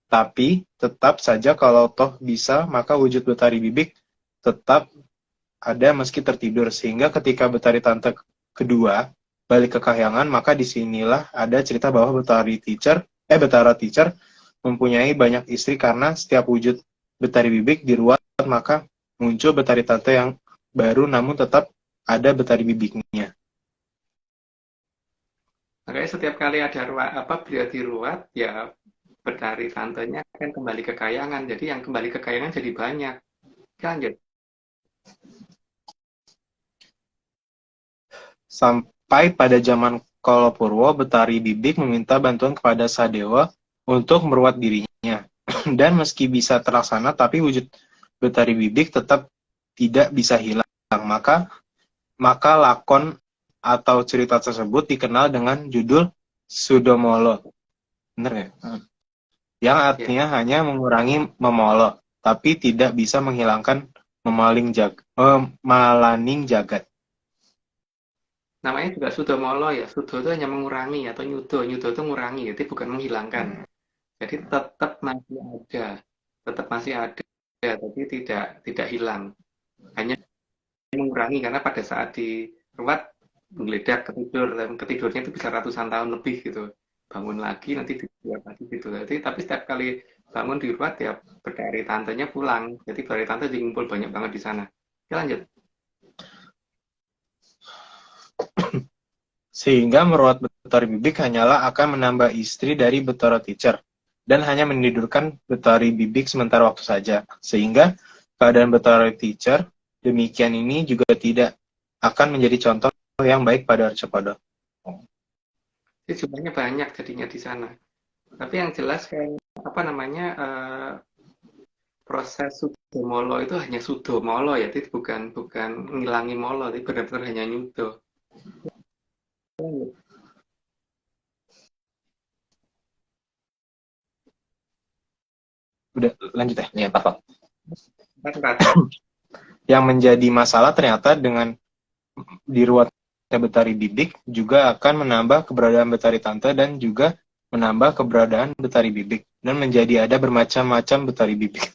Tapi tetap saja kalau toh bisa maka wujud Betari Bibik tetap ada meski tertidur, sehingga ketika Betari Tante kedua balik ke kahyangan, maka disinilah ada cerita bahwa Betara Teacher mempunyai banyak istri karena setiap wujud Betari Bibik diruat, maka muncul Betari Tante yang baru namun tetap ada Betari Bibiknya. Makanya setiap kali ada beliau diruat ya Betari Tantenya akan kembali ke kayangan. Jadi yang kembali ke kayangan jadi banyak. Lanjut. Sampai pada zaman Kalapurwa, Betari Bibik meminta bantuan kepada Sadewa untuk meruat dirinya. Dan meski bisa terlaksana, tapi wujud Betari Bibik tetap tidak bisa hilang. Maka lakon atau cerita tersebut dikenal dengan judul Sudomolo. Benar ya? Yang artinya hanya mengurangi memolo, tapi tidak bisa menghilangkan malaning jagat. Namanya juga Sudomolo ya. Sudo itu hanya mengurangi atau nyudo. Nyudo itu mengurangi, jadi bukan menghilangkan. Jadi tetap masih ada. Tetap masih ada, tapi tidak hilang. Hanya mengurangi karena pada saat diruat menggeledak ketidur dan ketidurnya itu bisa ratusan tahun lebih gitu. Bangun lagi nanti diruat lagi gitu. Jadi tapi setiap kali bangun diruat ya Betari Tantenya pulang. Jadi Betari Tante ngumpul banyak banget di sana. Ya, lanjut. Sehingga meruat Betari Bibik hanyalah akan menambah istri dari Betara Teacher dan hanya menidurkan Betari Bibik sementara waktu saja. Sehingga keadaan Betari Teacher demikian ini juga tidak akan menjadi contoh yang baik pada Arcopodo. Jadi jumlahnya banyak jadinya di sana. Tapi yang jelas kayak proses sudomolo itu hanya sudomolo ya, jadi bukan ngilangi molo, tapi benar-benar hanya nyudo. Udah lanjut ya? Iya, Pak. Yang menjadi masalah ternyata dengan diruatnya Betari Bibik juga akan menambah keberadaan Betari Tante dan juga menambah keberadaan Betari Bibik dan menjadi ada bermacam-macam Betari Bibik.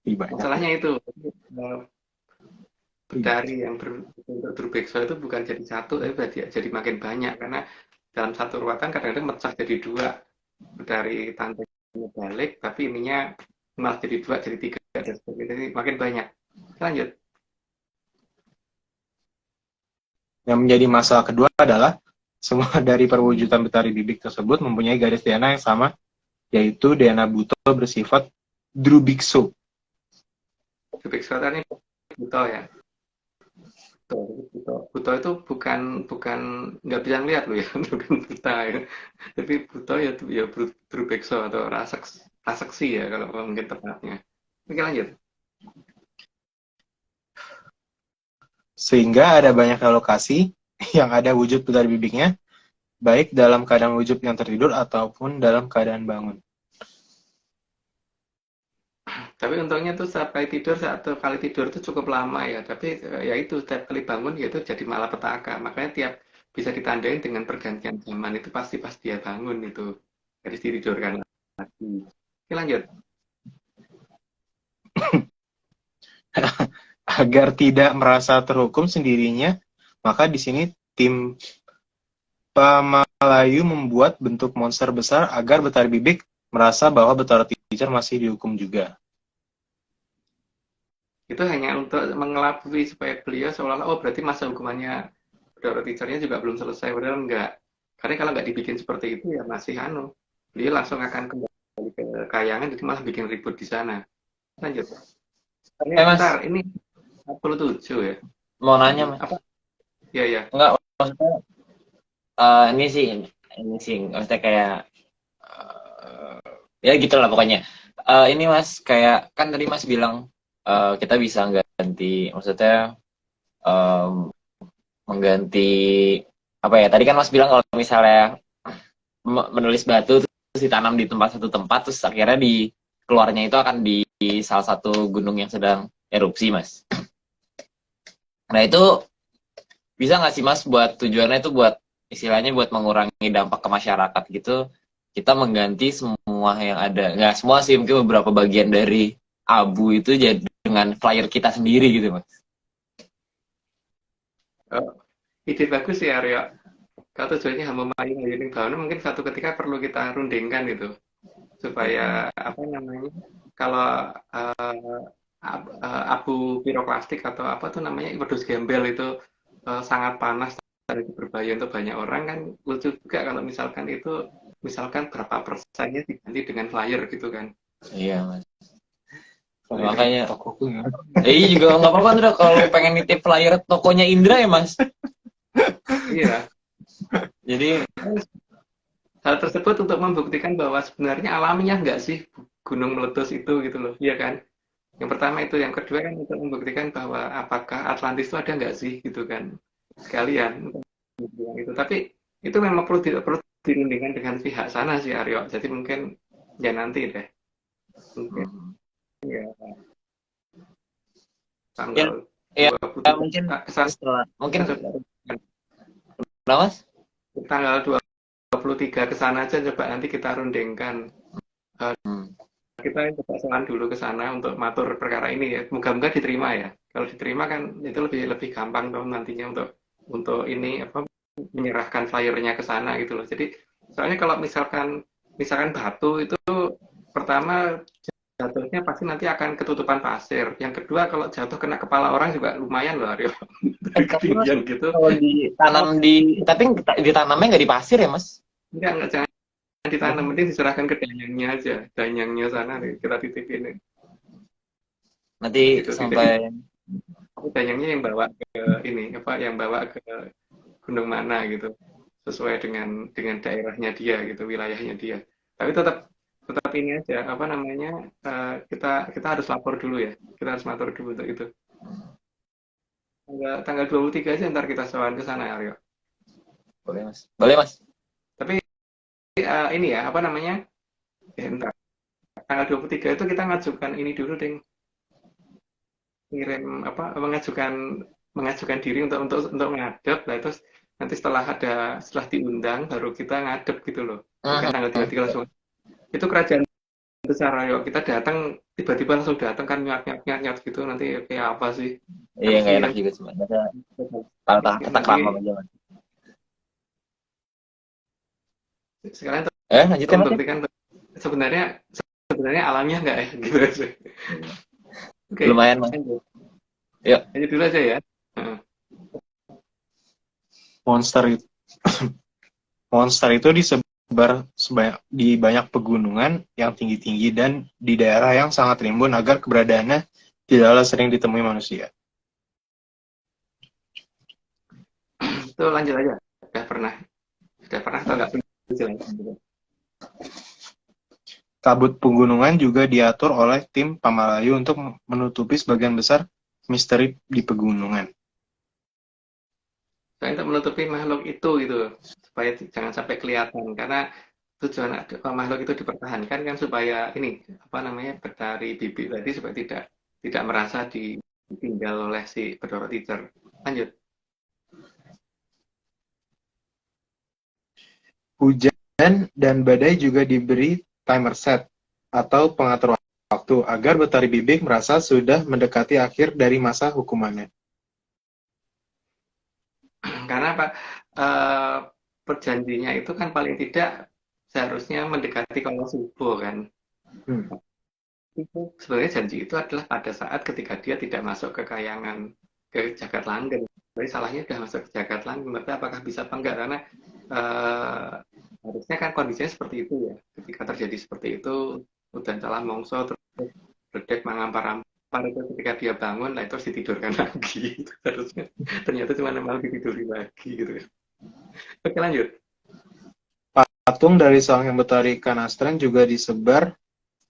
Masalahnya itu Betari yang berbentuk Drubekso itu bukan jadi satu, tapi jadi makin banyak karena dalam satu ruatan kadang-kadang mecah jadi dua. Betari Tante balik, tapi ininya malah jadi dua, jadi tiga, dan sebagainya. Jadi makin banyak. Lanjut. Yang menjadi masalah kedua adalah semua dari perwujudan Betari Bibik tersebut mempunyai garis DNA yang sama, yaitu DNA Buto bersifat Drubikso. Drubekso tadi Buto ya. Buto itu bukan nggak bisa lihat loh ya, bukan buta ya. Tapi Buto ya Drubekso atau raseksi ya kalau mungkin tepatnya. Oke, lanjut. Sehingga ada banyak lokasi yang ada wujud Betari Bibiknya, baik dalam keadaan wujud yang tertidur ataupun dalam keadaan bangun. Tapi untungnya tuh satu kali tidur itu cukup lama ya. Tapi ya itu setiap kali bangun ya itu jadi malapetaka. Makanya tiap bisa ditandain dengan pergantian zaman itu pasti pas dia bangun itu harus ditidurkan lagi. Oke, lanjut. Agar tidak merasa terhukum sendirinya, Maka di sini tim Pamalayu membuat bentuk monster besar agar Betari Bibik merasa bahwa Betara Teacher masih dihukum juga. Itu hanya untuk mengelabui supaya beliau seolah-olah, oh berarti masa hukumannya Betara Teacher-nya juga belum selesai. Padahal enggak. Karena kalau nggak dibikin seperti itu ya masih beliau langsung akan kembali ke kayangan, jadi malah bikin ribut di sana. Lanjut. Mas, Bentar, ini 47 ya. mau nanya Mas. Apa? Ya. Enggak, maksudnya ini sih maksudnya kayak ya gitulah pokoknya. Ini Mas kayak kan tadi Mas bilang kita bisa ganti, maksudnya mengganti apa ya? Tadi kan Mas bilang kalau misalnya menulis batu terus ditanam di satu tempat terus akhirnya di keluarnya itu akan di salah satu gunung yang sedang erupsi Mas. Nah itu bisa nggak sih Mas buat tujuannya itu buat istilahnya buat mengurangi dampak ke masyarakat gitu, kita mengganti semua yang ada, nggak semua sih, mungkin beberapa bagian dari abu itu jadi dengan flyer kita sendiri gitu Mas. Ide bagus ya Aryo. Kalau tujuannya Hamamayu Bawana mungkin satu ketika perlu kita rundingkan itu supaya apa namanya, kalau abu piroklastik atau apa tuh namanya wedus gembel itu sangat panas dan itu berbahaya untuk banyak orang, kan lucu juga kalau misalkan berapa persennya diganti dengan flyer gitu kan. Iya Mas. Makanya juga nggak apa-apa Indra kalau pengen nitip flyer tokonya Indra ya Mas. Iya. Jadi hal tersebut untuk membuktikan bahwa sebenarnya alamiah nggak sih gunung meletus itu gitu loh, iya kan? Yang pertama itu, yang kedua kan untuk membuktikan bahwa apakah Atlantis itu ada nggak sih gitu kan, sekalian itu. Tapi itu memang perlu dirundingkan dengan pihak sana sih Aryo. Jadi mungkin ya nanti deh, mungkin ya tanggal ya, 20 mungkin kesana, setelah mungkin Mas tanggal 23 ke sana aja, coba nanti kita rundingkan. Kita coba soal dulu ke sana untuk matur perkara ini ya. Moga-moga diterima ya. Kalau diterima kan itu lebih gampang dong nantinya untuk ini apa, menyerahkan flyernya ke sana gitu loh. Jadi soalnya kalau misalkan batu itu pertama jatuhnya pasti nanti akan ketutupan pasir. Yang kedua kalau jatuh kena kepala orang juga lumayan loh Aryo. Ketinggian gitu. Kalau ditanam tapi ditanamnya nggak di pasir ya Mas? Enggak, jangan ditanam, penting diserahkan ke danyangnya aja. Danyangnya sana nih, kita titipin. Nanti gitu, sampai danyangnya yang bawa ke ini, apa yang bawa ke gunung mana gitu. Sesuai dengan daerahnya dia gitu, wilayahnya dia. Tapi tetap ini aja, apa namanya, kita harus lapor dulu ya. Kita harus lapor dulu untuk itu. Tanggal 23 aja ntar kita sowan ke sana Aryo. boleh Mas. Tapi ini ya, apa namanya, bentar. Tanggal 23 itu kita ngajukan ini dulu ding, ngirim apa, mengajukan diri untuk ngadep lah, terus nanti setelah diundang baru kita ngadep gitu loh. Bukan tanggal 23 langsung. Itu kerajaan besar Aryo, kita datang tiba-tiba langsung datang kan nyat gitu, nanti kayak apa sih? Iya nggak enak juga sebenarnya. Kata krama aja Mas. Sekarang lanjutin Mas. membuktikan sebenarnya alamnya nggak ya gitu aja. Oke. Lumayan Mas. Yuk. Lanjut dulu aja ya. Monster itu disebar di banyak pegunungan yang tinggi-tinggi dan di daerah yang sangat rimbun agar keberadaannya tidaklah sering ditemui manusia. Itu lanjut aja. Sudah pernah atau nggak pernah? Kabut pegunungan juga diatur oleh tim Pamalayu untuk menutupi sebagian besar misteri di pegunungan. Saya untuk menutupi makhluk itu gitu, supaya jangan sampai kelihatan, karena tujuan makhluk itu dipertahankan kan supaya ini apa namanya, Betari Bibik tadi supaya tidak merasa ditinggal oleh si Betara Teacher. Lanjut. Hujan dan badai juga diberi timer set atau pengatur waktu agar Betari Bibik merasa sudah mendekati akhir dari masa hukumannya. Karena apa? Eh, Perjanjinya itu kan paling tidak seharusnya mendekati kalau subuh kan. Hmm. Itu sebenarnya janji itu adalah pada saat ketika dia tidak masuk ke kayangan ke Jagat Langgeng. Jadi salahnya sudah masuk ke Jagat Langgeng, tapi apakah bisa apa enggak? Karena eh, harusnya kan kondisinya seperti itu ya. Ketika terjadi seperti itu, udan salah mongso terus berdek mangampar-ampar itu ketika dia bangun, nah terus ditidurkan lagi. Itu harusnya ternyata cuma memang ditiduri lagi gitu. Oke lanjut. Patung dari Sang Hyang Betari Kanastren juga disebar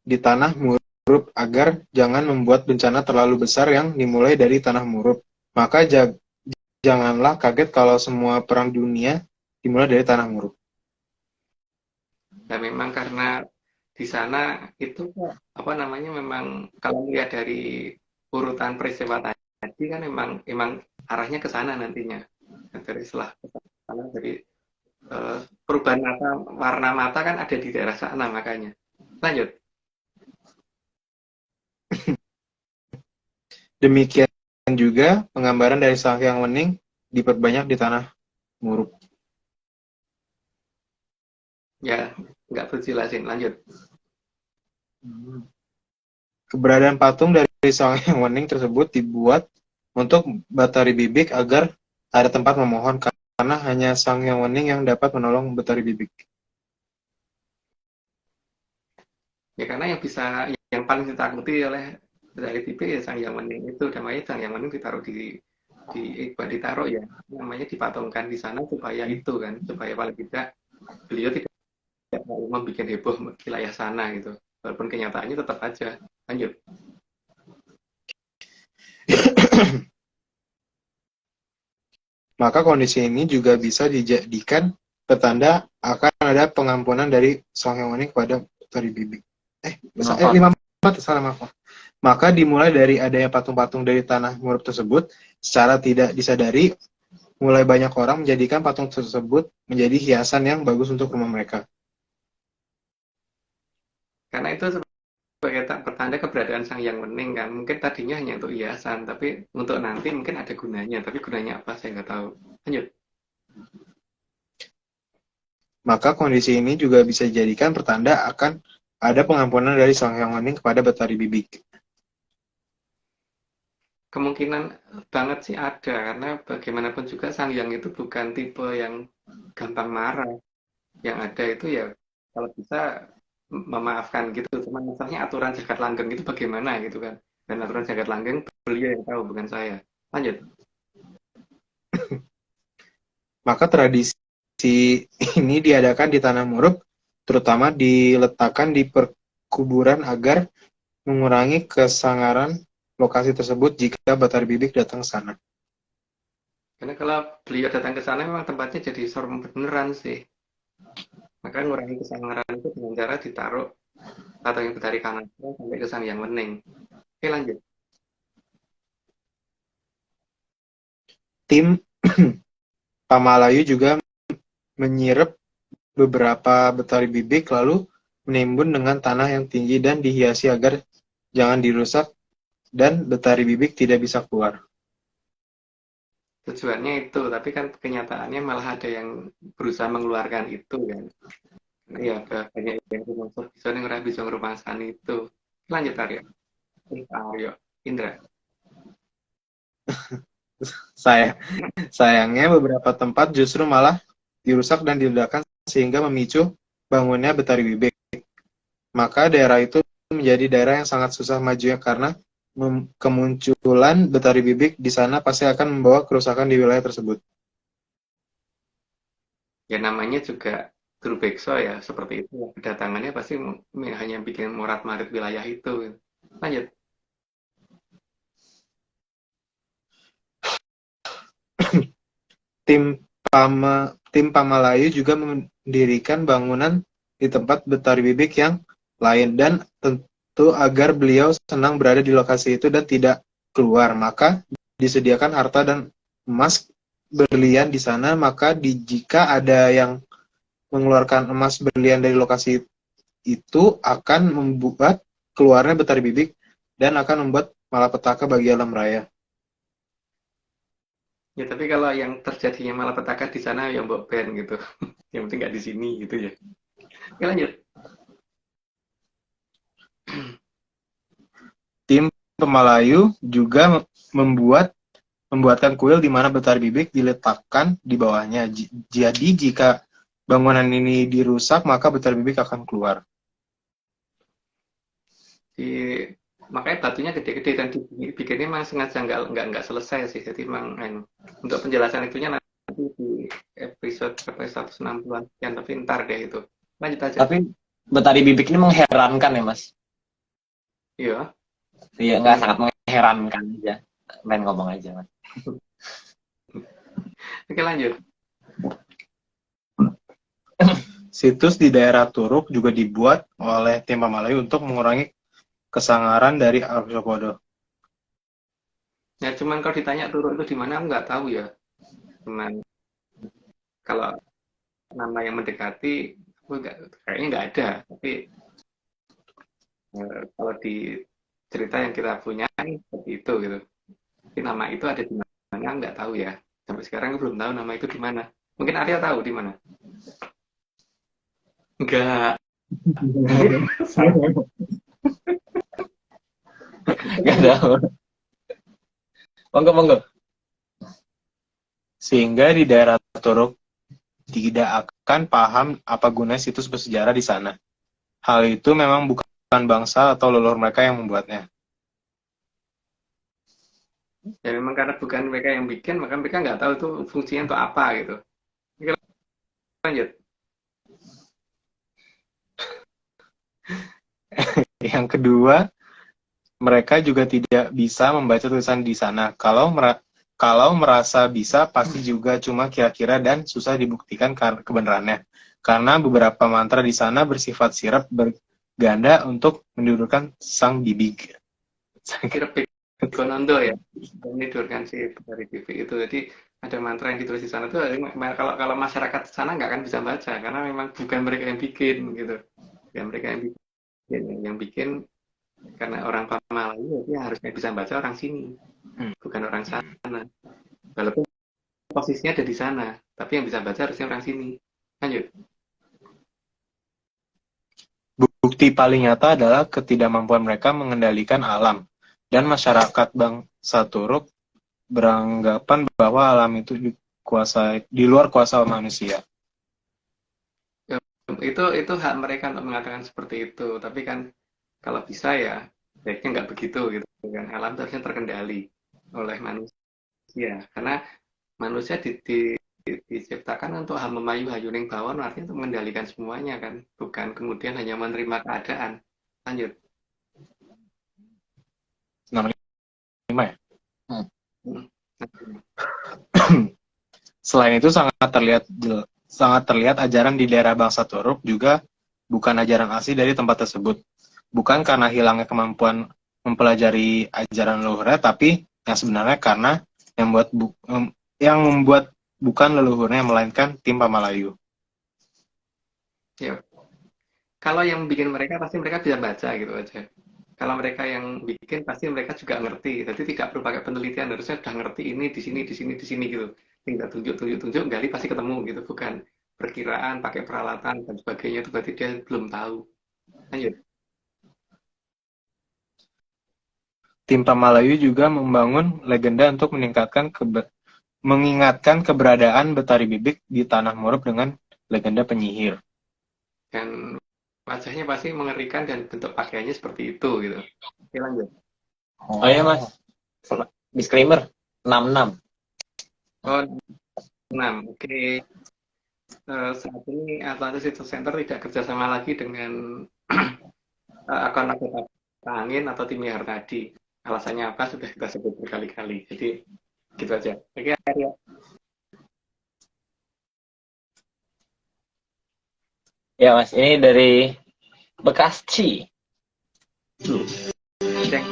di tanah Murup agar jangan membuat bencana terlalu besar yang dimulai dari tanah Murup. Maka janganlah kaget kalau semua perang dunia dimulai dari tanah Murup. Dan memang karena di sana itu apa namanya memang kalau melihat dari urutan peristiwa tadi kan memang arahnya ke sana nantinya. Nah, dari setelah ke sana jadi perubahan warna mata kan ada di daerah sana makanya. Lanjut. Demikian juga penggambaran dari Sang Hyang Wening diperbanyak di tanah Murup. Ya, nggak perlu jelasin. Lanjut. Keberadaan patung dari Sang Hyang Wening tersebut dibuat untuk Batari Bibik agar ada tempat memohon karena hanya Sang Hyang Wening yang dapat menolong Batari Bibik. Ya karena yang paling ditakuti oleh dari TV ya Sang Hyang Wening itu, namanya Sang Hyang Wening ditaruh bukan ditaruh ya, namanya dipatungkan di sana supaya itu kan, supaya paling tidak beliau tidak mau membuat heboh wilayah sana gitu. Walaupun kenyataannya tetap aja. Lanjut. Maka kondisi ini juga bisa dijadikan petanda akan ada pengampunan dari Sang Hyang Wening kepada Batari Bibik. 54 salah maaf. Maka dimulai dari adanya patung-patung dari tanah Murup tersebut, secara tidak disadari, mulai banyak orang menjadikan patung tersebut menjadi hiasan yang bagus untuk rumah mereka. Karena itu sebagai pertanda keberadaan Sang Hyang Wening kan. Mungkin tadinya hanya untuk hiasan, tapi untuk nanti mungkin ada gunanya. Tapi gunanya apa saya nggak tahu. Lanjut. Maka kondisi ini juga bisa dijadikan pertanda akan ada pengampunan dari Sang Hyang Wening kepada Batari Bibik. Kemungkinan banget sih ada, karena bagaimanapun juga Sang Hyang itu bukan tipe yang gampang marah. Yang ada itu ya kalau bisa memaafkan gitu. Cuman masalahnya aturan Jagat Langgeng itu bagaimana gitu kan. Dan aturan Jagat Langgeng beliau yang tahu, bukan saya. Lanjut. Maka tradisi ini diadakan di tanah Murup, terutama diletakkan di perkuburan agar mengurangi kesangaran lokasi tersebut jika Batari Bibik datang ke sana. Karena kalau beliau datang ke sana memang tempatnya jadi serem beneran sih. Maka ngurangi kesangaran itu dengan cara ditaruh atau yang dari kanan sampai ke Sang Hyang Wening. Oke lanjut. Tim Pamalayu juga menyirep beberapa Batari Bibik lalu menimbun dengan tanah yang tinggi dan dihiasi agar jangan dirusak dan Batari Bibik tidak bisa keluar. Tujuannya itu, tapi kan kenyataannya malah ada yang berusaha mengeluarkan itu kan. Nah, ya banyak yang masuk bisa nih bisa ngerumasan itu. Lanjut Aryo. Aryo. Indra. Sayangnya beberapa tempat justru malah dirusak dan diledakkan sehingga memicu bangunnya Batari Bibik. Maka daerah itu menjadi daerah yang sangat susah majunya karena kemunculan Batari Bibik di sana pasti akan membawa kerusakan di wilayah tersebut. Ya namanya juga Durbekso ya, seperti itu. Kedatangannya pasti hanya bikin morat-marit wilayah itu. Lanjut. Tim Pamalayu juga mendirikan bangunan di tempat Batari Bibik yang lain dan tentu agar beliau senang berada di lokasi itu dan tidak keluar. Maka disediakan harta dan emas berlian di sana. Maka jika ada yang mengeluarkan emas berlian dari lokasi itu akan membuat keluarnya Batari Bibik dan akan membuat malapetaka bagi alam raya. Ya, tapi kalau yang terjadinya malapetaka di sana ya mbok ben gitu. Yang penting nggak di sini gitu ya. Oke, lanjut. Tim Pemalayu juga membuatkan kuil di mana Betari Bibik diletakkan di bawahnya. Jadi jika bangunan ini dirusak, maka Betari Bibik akan keluar. Makanya batunya gede-gede dan dibikinnya memang sengaja nggak selesai sih. Jadi memang untuk penjelasan itunya nanti di episode 160-an sekian, tapi ntar deh itu. Lanjut aja. Tapi Betari Bibik ini mengherankan ya, Mas. Iya. Iya, nggak sangat mengherankan aja. Main ngomong aja, Mas. Oke, lanjut. Situs di daerah Turuk juga dibuat oleh tim Pemalayu untuk mengurangi kesangaran dari arthropoda. Ya, cuman kalau ditanya Turuk itu di mana, aku nggak tahu ya. Cuman kalau nama yang mendekati, kayaknya nggak ada. Tapi kalau di cerita yang kita punya seperti itu gitu. Tapi nama itu ada di mana, nggak tahu ya. Sampai sekarang aku belum tahu nama itu di mana. Mungkin Arya tahu di mana. Enggak. Nggak tahu. Monggo. Sehingga di daerah Turuk tidak akan paham apa gunanya situs bersejarah di sana. Hal itu memang bukan bangsa atau leluhur mereka yang membuatnya. Ya memang karena bukan mereka yang bikin, maka mereka nggak tahu itu fungsinya untuk apa gitu. Oke, lanjut. Yang kedua, mereka juga tidak bisa membaca tulisan di sana. Kalau merasa bisa, pasti juga cuma kira-kira dan susah dibuktikan kebenarannya. Karena beberapa mantra di sana bersifat sirap berganda untuk mendudukkan sang bibik. Sirap Gonondo ya, menidurkan si dari TV itu. Jadi ada mantra yang ditulis di sana tuh, kalau masyarakat di sana nggak akan bisa baca karena memang bukan mereka yang bikin gitu. Bukan mereka yang bikin karena orang Pamalayu dia harusnya bisa baca orang sini, bukan orang sana. Walaupun posisinya ada di sana, tapi yang bisa baca harusnya orang sini. Lanjut. Bukti paling nyata adalah ketidakmampuan mereka mengendalikan alam. Dan masyarakat bangsa Turuk beranggapan bahwa alam itu di luar kuasa manusia. Itu hak mereka untuk mengatakan seperti itu. Tapi kan kalau bisa ya baiknya nggak begitu gitu kan. Alam itu harusnya terkendali oleh manusia. Karena manusia diciptakan untuk memayu hayuning bawon, artinya untuk mengendalikan semuanya kan. Bukan kemudian hanya menerima keadaan. Lanjut. 65 ya? Selain itu sangat terlihat ajaran di daerah bangsa Turuk juga bukan ajaran asli dari tempat tersebut. Bukan karena hilangnya kemampuan mempelajari ajaran leluhurnya, tapi yang sebenarnya karena yang membuat bukan leluhurnya melainkan tim Pamalayu. Ya. Kalau yang bikin mereka pasti mereka bisa baca gitu aja. Kalau mereka yang bikin pasti mereka juga ngerti. Jadi tidak perlu pakai penelitian, harusnya sudah ngerti ini di sini gitu. Tinggal tunjuk, gali pasti ketemu gitu. Bukan perkiraan, pakai peralatan dan sebagainya itu berarti dia belum tahu. Lanjut. Tim Pamalayu juga membangun legenda untuk mengingatkan keberadaan Betari Bibik di tanah Murub dengan legenda penyihir. Dan wajahnya pasti mengerikan dan bentuk pakaiannya seperti itu gitu. Oke, lanjut. Oh iya, Mas. Disclaimer 66. Oh, 6. Oke. Saat ini Atlantis Research Center tidak kerjasama lagi dengan akun angin atau tim Yahar tadi. Alasannya apa sudah kita sebut berkali-kali. Jadi gitu aja. Oke, Arya. Ya, Mas. Ini dari Bekasi. Cek.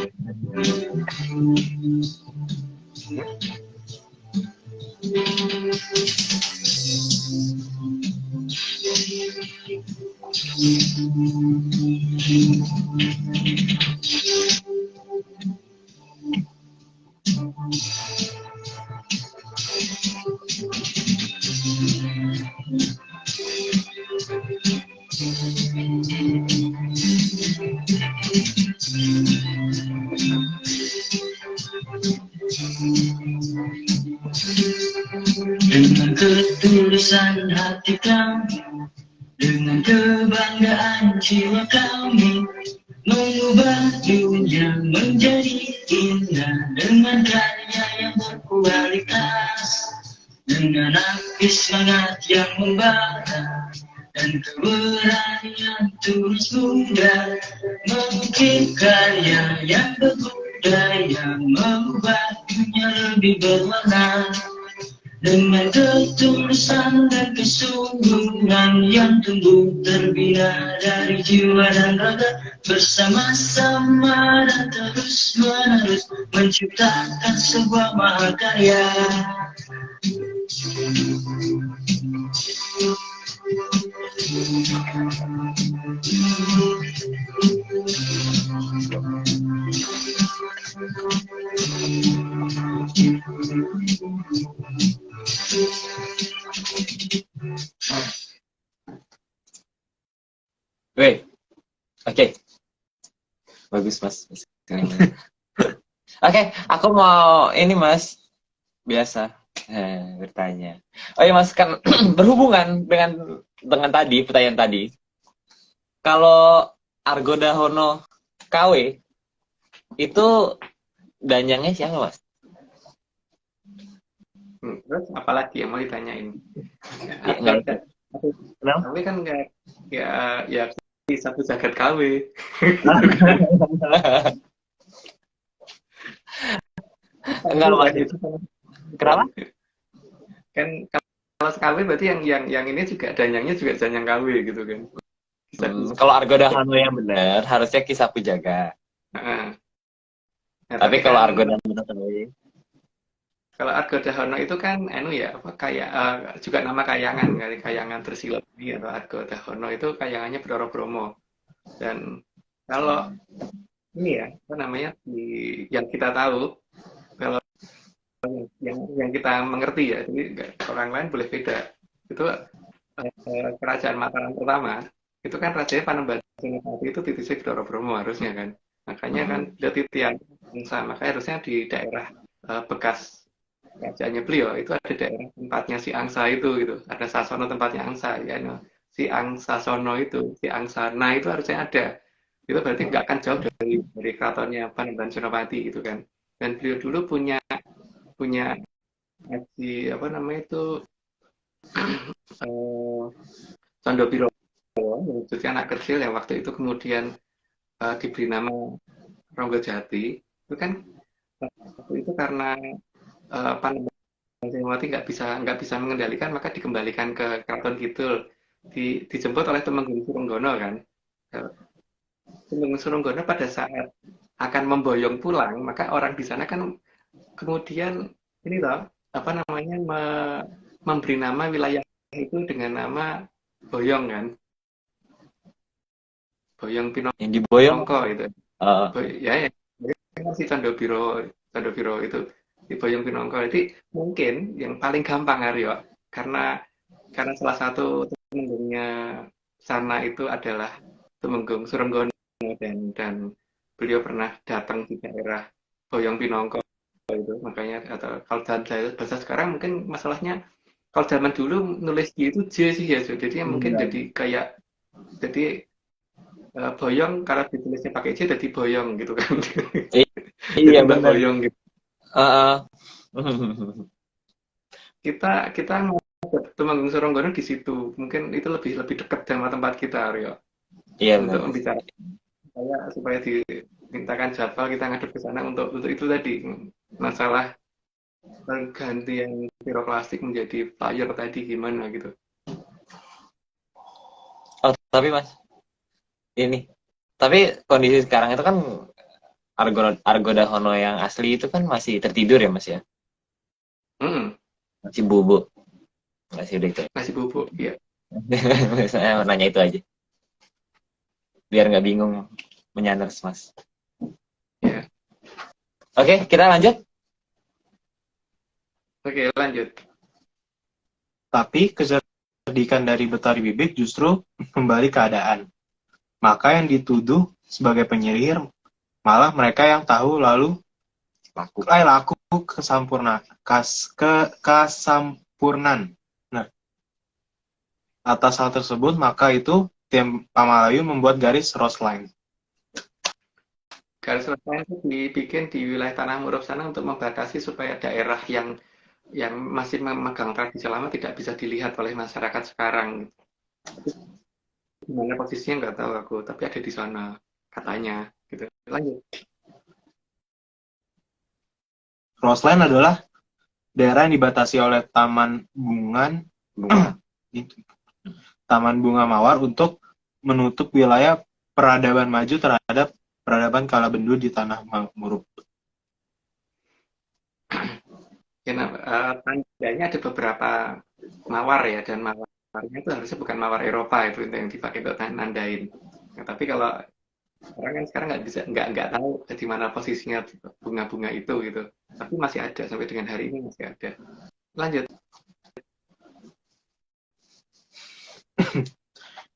ketulusan hati kami, dengan kebanggaan jiwa kami, mengubah dunia menjadi indah dengan karya yang berkualitas, dengan api semangat yang membara dan keberanian terus muda, membikin karya yang berbudaya, mengubah dunia lebih berwarna. Dengan ketulusan dan kesungguhan yang tumbuh terbina dari jiwa dan raga, bersama-sama dan terus menerus menciptakan sebuah mahakarya. Weh, oke. Bagus, Mas. Oke, aku mau ini, Mas. Biasa bertanya. Oh iya, Mas, kan berhubungan dengan tadi, pertanyaan tadi. Kalau Argo Dahono KW itu danjangnya siapa, Mas? Terus apalagi yang mau ditanyain? Kenapa? KW kan nggak ya satu jagat KW. Enggak, Mas. Kenapa? Kan kalau KW berarti yang ini juga danjangnya juga danjang KW gitu kan. Kalau Argo Dahono yang benar harusnya Kisah Pujaga. Nah, Tapi kalau Argo Dahono KW, kalau Argo Dahono itu kan kayak juga nama kayangan kali, kayangan Tersilopi atau Argo Dahono itu kayangannya Blora Bromo. Dan kalau ini ya apa namanya yang kita tahu, kalau yang kita mengerti ya, jadi orang lain boleh beda. Itu kerajaan Mataram pertama itu kan rajanya Panembahan Senopati itu titisnya Blora Bromo harusnya kan. Makanya kan ada titian Angsa, makanya harusnya di daerah bekas kerajaannya beliau itu ada daerah tempatnya si Angsa itu gitu, ada Sasono tempatnya Angsa ya, si Angsa Sono itu, si Angsana itu harusnya ada, itu berarti nggak akan jauh dari keratonnya Panembahan Senopati gitu kan. Dan beliau dulu punya haji apa namanya itu Condopiro, maksudnya anak kecil yang waktu itu kemudian diberi nama Ronggojati itu kan waktu itu karena Panembahan Senopati nggak bisa mengendalikan, maka dikembalikan ke Keraton Kidul, dijemput oleh Temenggung Surunggono kan. Temenggung Surunggono pada saat akan memboyong pulang, maka orang di sana kan kemudian ini loh apa namanya memberi nama wilayah itu dengan nama Boyong kan. Boyong Pinongko yang diboyong itu. uh, Ya si Condopiro itu di Boyong Pinongko. Jadi mungkin yang paling gampang Aryo karena salah satu temenggungnya sana itu adalah Temenggung Surenggono dan beliau pernah datang di daerah Boyong Pinongko itu, makanya atau kalau dalam bahasa sekarang mungkin masalahnya kalau zaman dulu nulis J itu J sih ya, jadi mungkin jadi boyong kalau ditulisnya pakai J jadi boyong gitu kan. iya benar. Boyong gitu. Kita Temenggung Surunggono di situ, mungkin itu lebih dekat sama tempat kita Aryo. Iya untuk benar. membicarakan supaya dimintakan jadwal kita ngadep ke sana untuk itu tadi masalah pergantian piroklastik menjadi fire tadi gimana gitu. Oh, tapi Mas, tapi kondisi sekarang itu kan Argo Dahono yang asli itu kan masih tertidur ya, Mas ya? Masih bubuk. Masih udah itu. Masih bubuk, iya. Saya nanya itu aja. Biar nggak bingung menyanders, Mas. Ya. Oke, kita lanjut. Oke, lanjut. Tapi kecerdikan dari Betari Bibik justru membalik keadaan. Maka yang dituduh sebagai penyihir malah mereka yang tahu lalu laku kasampurnan. Nah, atas hal tersebut, maka itu tim Pamalayu membuat garis Rose Line. Garis lain itu dibikin di wilayah Tanah Murub sana untuk membatasi supaya daerah yang masih memegang tradisi lama tidak bisa dilihat oleh masyarakat sekarang. Di mana posisinya nggak tahu aku, tapi ada di sana katanya. Gitu. Lanjut. Rose Line adalah daerah yang dibatasi oleh Bunga. Taman Bunga Mawar untuk menutup wilayah peradaban maju terhadap peradaban Kalabendu di Tanah Murub. Ya, tandanya ada beberapa mawar ya, dan mawarnya itu harusnya bukan mawar Eropa itu yang dipakai untuk nandain. Nah, tapi kalau orang kan sekarang nggak tahu di mana posisinya bunga-bunga itu gitu. Tapi masih ada sampai dengan hari ini masih ada. Lanjut.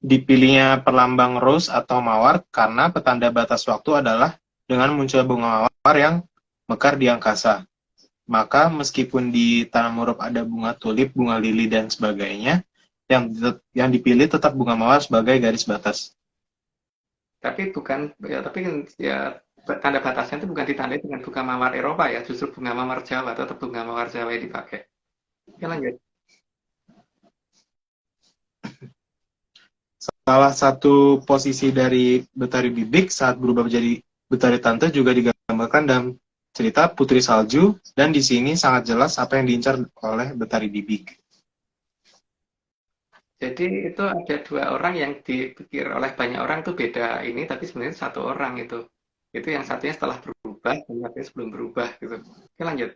Dipilihnya perlambang rose atau mawar karena petanda batas waktu adalah dengan muncul bunga mawar yang mekar di angkasa. Maka meskipun di Tanah Murub ada bunga tulip, bunga lili, dan sebagainya, yang dipilih tetap bunga mawar sebagai garis batas. Tapi tanda batasnya itu bukan ditandai dengan bunga mawar Eropa ya, justru bunga mawar Jawa, tetap bunga mawar Jawa yang dipakai. Ya, lanjut. Salah satu posisi dari Betari Bibik saat berubah menjadi Betari Tante juga digambarkan dalam cerita Putri Salju, dan di sini sangat jelas apa yang diincar oleh Betari Bibik. Jadi itu ada dua orang yang dipikir oleh banyak orang tuh beda ini, tapi sebenarnya satu orang itu. Itu yang satunya setelah berubah, dan satunya sebelum berubah gitu. Oke, lanjut.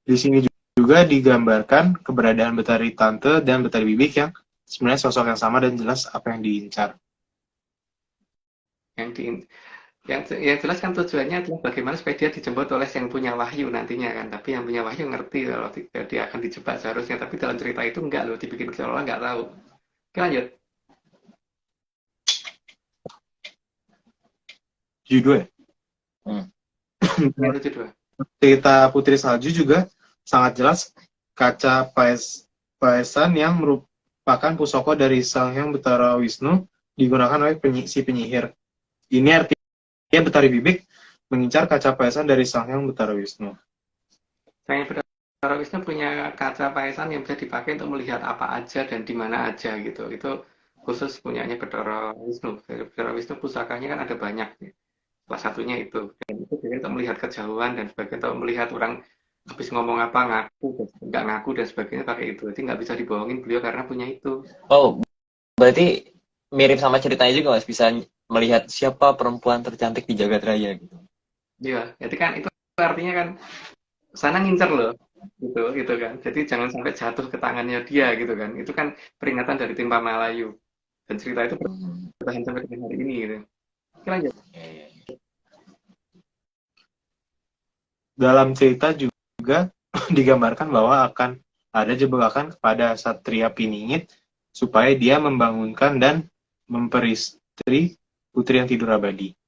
Di sini juga digambarkan keberadaan Betari Tante dan Betari Bibik yang sebenarnya sosok yang sama dan jelas apa yang diincar. Yang jelas kan tujuannya adalah bagaimana supaya dia dijemput oleh yang punya wahyu nantinya kan. Tapi yang punya wahyu ngerti kalau dia akan dijebak seharusnya. Tapi dalam cerita itu enggak loh, dibikin seolah nggak tahu. Oke, lanjut. Judul. Lanjut dua. Cerita Putri Salju juga sangat jelas kaca paesan yang merupakan pusaka dari Sang Hyang Betara Wisnu digunakan oleh si penyihir. Ini artinya Betari Bibik mengincar kaca paesan dari Sang Hyang Betara Wisnu. Sang Hyang Betara Wisnu punya kaca paesan yang bisa dipakai untuk melihat apa aja dan di mana aja gitu. Itu khusus punyanya Betara Wisnu. Betara Wisnu pusakanya kan ada banyak. Salah satunya itu. Dan itu bisa untuk melihat kejauhan dan sebagainya, untuk melihat orang habis ngomong apa, ngaku, nggak ngaku dan sebagainya pakai itu. Jadi nggak bisa dibohongin beliau karena punya itu. Oh, berarti mirip sama ceritanya juga Mas, bisa melihat siapa perempuan tercantik di jagat raya gitu. Iya, jadi kan itu artinya kan sana ngincer loh, gitu kan. Jadi jangan sampai jatuh ke tangannya dia gitu kan. Itu kan peringatan dari tim Pamalayu. Dan cerita itu bertahan sampai dengan hari ini gitu. Oke, lanjut. Dalam cerita juga digambarkan bahwa akan ada jebakan kepada Satria Piningit supaya dia membangunkan dan memperistri putri yang tidur abadi.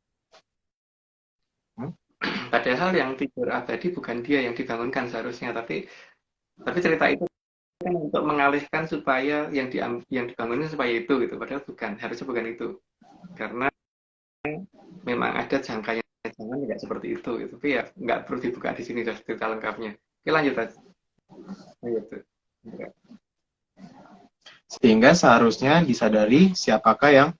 Padahal yang tidur abadi bukan dia yang dibangunkan seharusnya, tapi cerita itu kan untuk mengalihkan supaya yang dibangunkan supaya itu gitu. Padahal bukan, harusnya bukan itu. Karena memang ada jangkanya, jangan nggak seperti itu gitu. Tapi ya nggak perlu dibuka di sini cerita lengkapnya. Oke, lanjut aja. Sehingga seharusnya disadari siapakah yang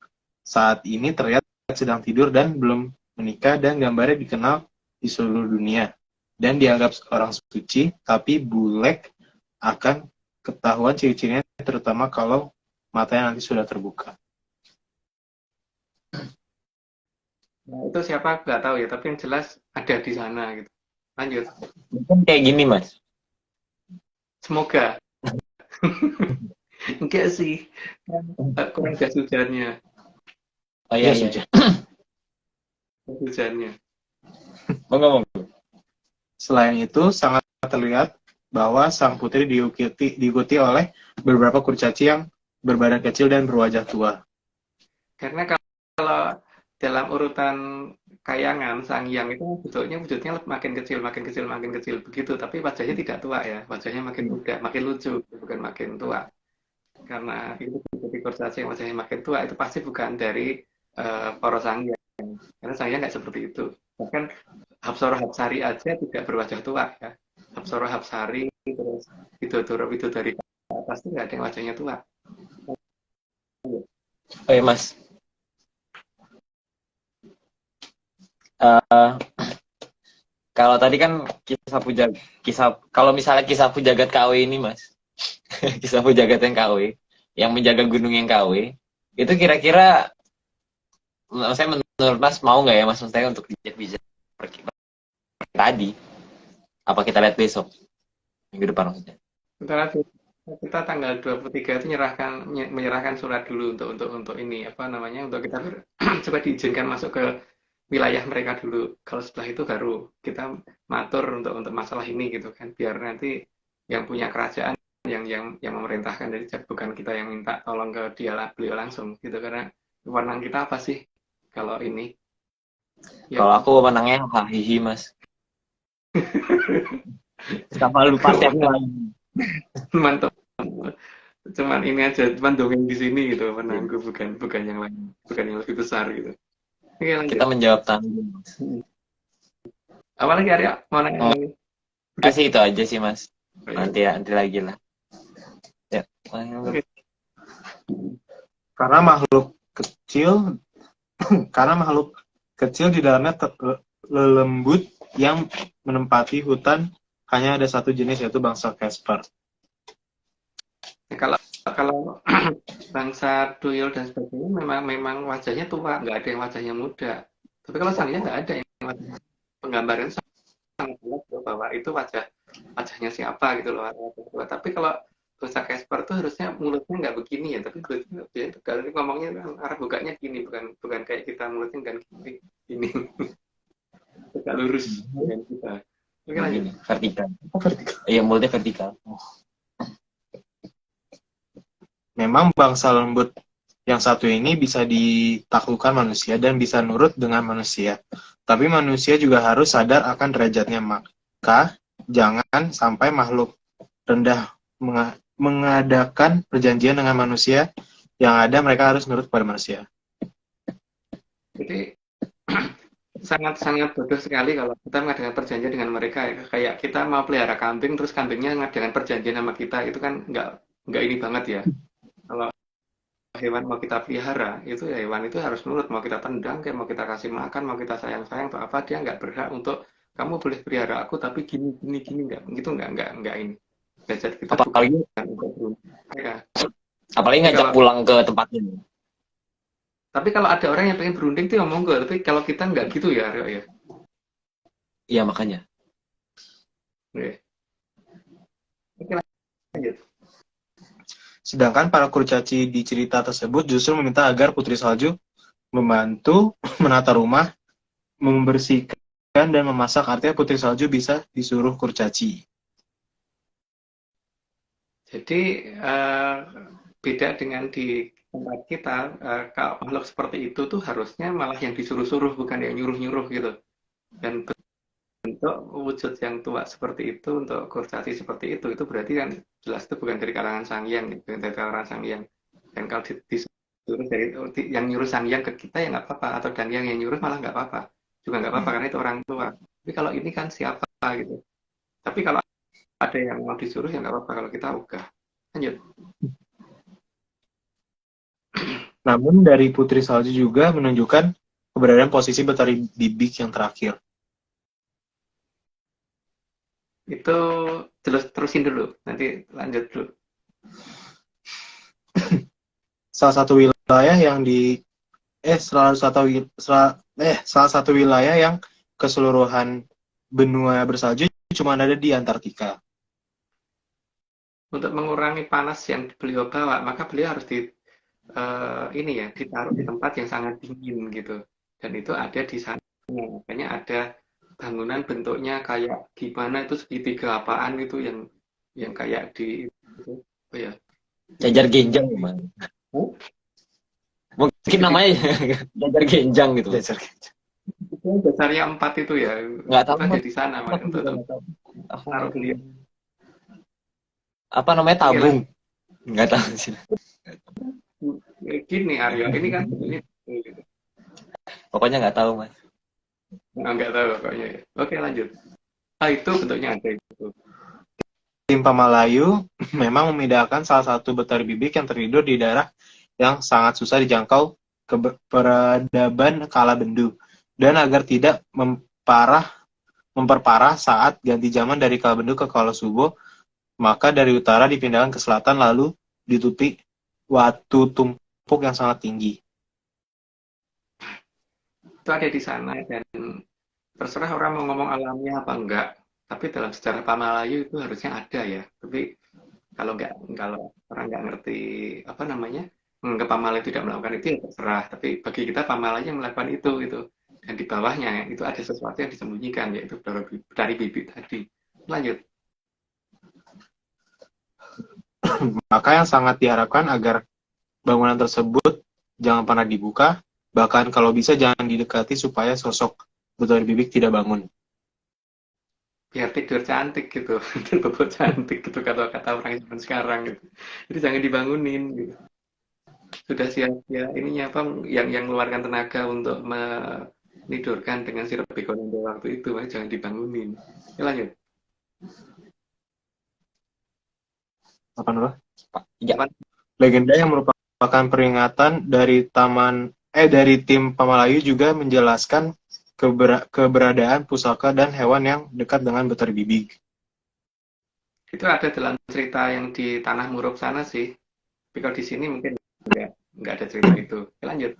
saat ini terlihat sedang tidur dan belum menikah, dan gambarnya dikenal di seluruh dunia dan dianggap orang suci, tapi Bulek akan ketahuan ciri-cirinya, terutama kalau matanya nanti sudah terbuka. Nah, itu siapa nggak tahu ya, tapi yang jelas ada di sana gitu. Lanjut. Mungkin kayak gini Mas. Semoga. Enggak sih. Kurang gas hujannya. Oh iya, iya. Hujannya. Monggo. Selain itu, sangat terlihat bahwa sang putri diikuti oleh beberapa kurcaci yang berbadan kecil dan berwajah tua. Karena kalau dalam urutan kayangan Sang Hyang itu wujudnya makin kecil begitu, tapi wajahnya tidak tua ya, wajahnya makin muda, makin lucu, bukan bukan makin tua. Karena itu jadi kurcaci yang wajahnya makin tua, itu pasti bukan dari poros Sanghyang. Karena Sanghyang nggak seperti itu. Bahkan Hapsara Hapsari aja tidak berwajah tua ya. Hapsara Hapsari terus Widodara Widodari ke atas itu nggak ada yang wajahnya tua. Oke Mas. Eh, kalau tadi kan kalau misalnya kisah Pujagat KW ini Mas, kisah Pujagat yang KW, yang menjaga gunung yang KW, itu kira-kira, saya menurut Mas mau nggak ya Mas, maksudnya untuk bijak-bijak tadi? Apa kita lihat besok minggu depan maksudnya? Sementara kita tanggal 23 itu menyerahkan surat dulu untuk ini apa namanya untuk kita coba diizinkan masuk ke wilayah mereka dulu. Kalau setelah itu baru kita matur untuk masalah ini gitu kan, biar nanti yang punya kerajaan yang memerintahkan, jadi bukan kita yang minta tolong ke beliau langsung gitu, karena wewenang kita apa sih kalau ini ya. Kalau aku menangnya hahihi Mas. Sama lupa tiap lain. cuman ini aja, cuman dongeng di sini gitu, menangku bukan yang lain, bukan yang lebih besar gitu. Oke, lanjut. Kita menjawab tanggung. Apa lagi Arya? Mau nanya lagi? Kasih itu aja sih Mas. Oh, iya. Nanti lagi lah. Ya. Oke. Karena makhluk kecil di dalamnya lembut yang menempati hutan hanya ada satu jenis, yaitu bangsa Casper. Kalau bangsa Tuyul dan sebagainya memang wajahnya tua, nggak ada yang wajahnya muda. Tapi kalau Sanghyang nggak ada yang wajahnya. Penggambaran sangat jelas bahwa itu wajahnya siapa gitu loh. Tapi kalau bangsa Casper tuh harusnya mulutnya nggak begini ya, tapi kalau ngomongnya kan arah bukanya gini, bukan kayak kita mulutnya kan gini. Tegak lurus dengan kita. Oke, lanjut. Vertikal. Iya, mulutnya vertikal. Memang bangsa lembut yang satu ini bisa ditaklukkan manusia dan bisa nurut dengan manusia. Tapi manusia juga harus sadar akan derajatnya. Maka jangan sampai makhluk rendah mengadakan perjanjian dengan manusia. Yang ada mereka harus nurut kepada manusia. Jadi sangat bodoh sekali kalau kita mengadakan perjanjian dengan mereka ya. Kayak kita mau pelihara kambing terus kambingnya mengadakan perjanjian sama kita, itu kan nggak ini banget ya. Kalau hewan mau kita pelihara, itu ya hewan itu harus nurut, mau kita tendang, kayak mau kita kasih makan, mau kita sayang-sayang atau apa, dia nggak berhak untuk kamu boleh pelihara aku tapi gini nggak gitu, nggak ini. Derajat kita apalagi mereka. Apalagi ngajak pulang ke tempatnya. Tapi kalau ada orang yang pengen berunding tuh ya monggo, tapi kalau kita nggak gitu ya, Aryo ya. Iya makanya. Oke, lanjut. Sedangkan para kurcaci di cerita tersebut justru meminta agar Putri Salju membantu menata rumah, membersihkan dan memasak. Artinya Putri Salju bisa disuruh kurcaci. Jadi beda dengan di tempat kita, kalau makhluk seperti itu tuh harusnya malah yang disuruh-suruh, bukan yang nyuruh-nyuruh gitu. Dan bentuk wujud yang tua seperti itu, untuk kurcaci seperti itu berarti kan jelas itu bukan dari kalangan Sanghyang, bukan dari kalangan Sanghyang. Dan kalau disuruh dari yang nyuruh Sanghyang ke kita ya nggak apa-apa, atau dan yang nyuruh malah nggak apa-apa, juga nggak apa-apa karena itu orang tua. Tapi kalau ini kan siapa gitu. Tapi kalau ada yang mau disuruh ya nggak apa-apa kalau kita ogah. Lanjut. Namun dari Putri Salju juga menunjukkan keberadaan posisi Betari Bibik yang terakhir. Itu terusin dulu, nanti lanjut dulu. Salah satu wilayah yang salah satu wilayah yang keseluruhan benua bersalju cuma ada di Antartika. Untuk mengurangi panas yang beliau bawa, maka beliau harus ditaruh di tempat yang sangat dingin gitu. Dan itu ada di sana. Makanya ada bangunan bentuknya kayak gimana itu, segitiga apaan gitu yang kayak di itu. Oh ya. Jajar genjang gimana? Mungkin namanya jajar genjang gitu. Jajar genjang. Itu dasarnya 4 itu ya. Nggak tahu. Ada di sana untuk taruh beliau. apa namanya, tabung. Nggak tahu sih. Gini Aryo, ini kan ini Pokoknya nggak tahu, Mas. nggak tahu pokoknya ya. Oke lanjut. Itu bentuknya ada itu. Tim Pamalayu memang memindahkan salah satu betari bibik yang tertidur di daerah yang sangat susah dijangkau ke peradaban kala Bendu, dan agar tidak memperparah saat ganti zaman dari kala Bendu ke kala Subo, maka dari utara dipindahkan ke selatan lalu ditutupi watu tumpuk yang sangat tinggi. Itu ada di sana dan terserah orang mau ngomong alamnya apa enggak. Tapi dalam sejarah Pamalayu itu harusnya ada ya. Tapi kalau orang nggak ngerti apa namanya, ke Pamalayu tidak melakukan itu ya terserah. Tapi bagi kita Pamalayu yang melakukan itu. Dan di bawahnya itu ada sesuatu yang disembunyikan, yaitu dari bibit tadi. Lanjut. Maka yang sangat diharapkan agar bangunan tersebut jangan pernah dibuka, bahkan kalau bisa jangan didekati supaya sosok betari bibik tidak bangun. Biar tidur cantik gitu, tidur cantik gitu kata-kata orang zaman sekarang gitu. Jadi jangan dibangunin gitu. Sudah sia-sia ininya apa yang mengeluarkan tenaga untuk menidurkan dengan sirup begonia waktu itu, jangan dibangunin. Ya, lanjut. Apa namanya? Ya. Legenda yang merupakan peringatan dari dari tim Pamalayu juga menjelaskan keberadaan pusaka dan hewan yang dekat dengan betari bibik. Itu ada dalam cerita yang di Tanah Muruk sana sih. Tapi kalau di sini mungkin nggak ada cerita itu. Ya, lanjut.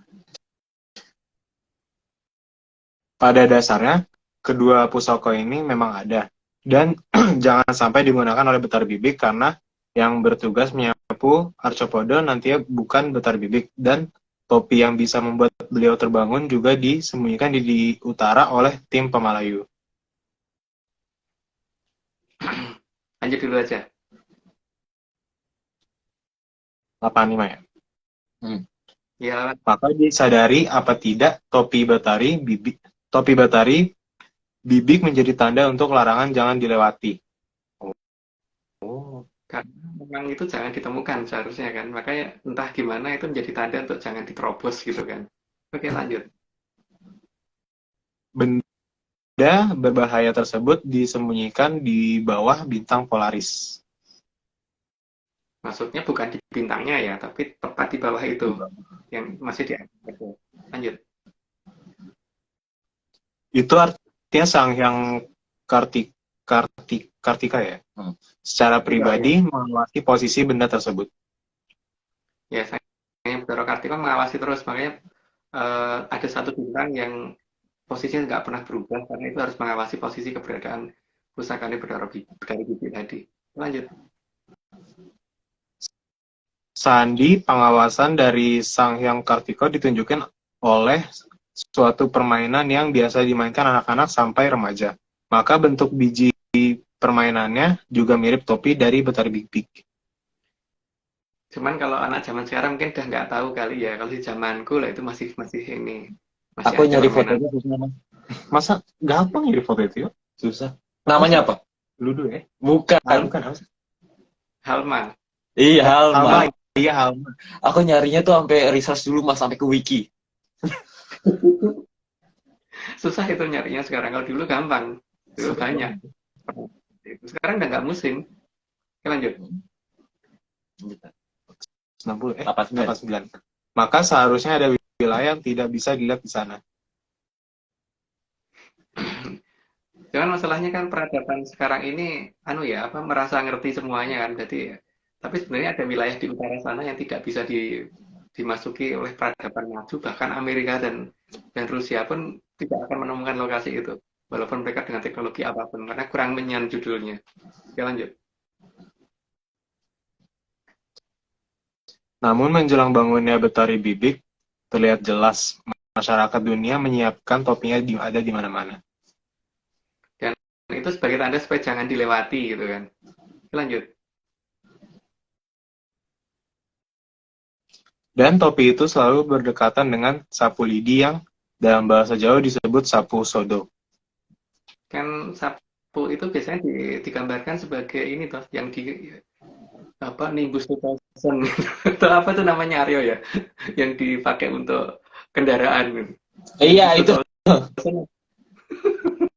Pada dasarnya, kedua pusaka ini memang ada. Dan jangan sampai digunakan oleh betari bibik karena yang bertugas menyapu Arcopodo nantinya bukan betari bibik. Dan topi yang bisa membuat beliau terbangun juga disembunyikan di utara oleh tim Pamalayu. Lanjut dulu aja. 85 ya. Ya, Maka disadari apa tidak topi batari bibik menjadi tanda untuk larangan jangan dilewati. karena memang itu jangan ditemukan seharusnya kan. Makanya entah gimana itu menjadi tanda untuk jangan diterobos gitu kan. Oke, lanjut. Benda berbahaya tersebut disembunyikan di bawah bintang Polaris. Maksudnya bukan di bintangnya ya, tapi tepat di bawah itu yang masih di atas. Lanjut. Itu artinya Sanghyang Kartika ya. Secara pribadi mengawasi posisi benda tersebut. Ya, saya Betara Kartika mengawasi terus, makanya ada satu bintang yang posisinya nggak pernah berubah karena itu harus mengawasi posisi keberadaan pusakanya dari bibit tadi. Lanjut. Sandi pengawasan dari Sanghyang Kartika ditunjukkan oleh suatu permainan yang biasa dimainkan anak-anak sampai remaja. Maka bentuk biji permainannya juga mirip topi dari betari bibik. Cuman kalau anak zaman sekarang mungkin udah nggak tahu kali ya. Kalau di zamanku lah itu masih ini. Masih Aku ada nyari permainan. fotonya susah, Mas. Masa gampang ya foto itu ya? Susah. Namanya apa? Ludo ya? Bukan. Bukan apa sih? Halma. Iya, Halma. Iya, Halma. Aku nyarinya tuh sampai research dulu, Mas, sampai ke wiki. Susah itu nyarinya sekarang. Kalau dulu gampang. Dulu banyak. Sekarang udah nggak musim. Oke, lanjut. 90 89. 89. Maka seharusnya ada wilayah yang tidak bisa dilihat di sana. Jangan masalahnya kan peradaban sekarang ini merasa ngerti semuanya kan. Jadi tapi sebenarnya ada wilayah di utara sana yang tidak bisa dimasuki oleh peradaban maju, bahkan Amerika dan Rusia pun tidak akan menemukan lokasi itu walaupun mereka dengan teknologi apapun karena kurang menyan judulnya. Oke, lanjut. Namun menjelang bangunnya betari bibik, terlihat jelas masyarakat dunia menyiapkan topinya ada di mana-mana. Dan itu sebagai tanda supaya jangan dilewati gitu kan. Oke, lanjut. Dan topi itu selalu berdekatan dengan sapu lidi yang dalam bahasa Jawa disebut sapu sodo. Kan sapu itu biasanya digambarkan sebagai ini toh yang apa Nimbus 2000 atau apa tuh namanya Aryo ya, yang dipakai untuk kendaraan. Iya itu 2000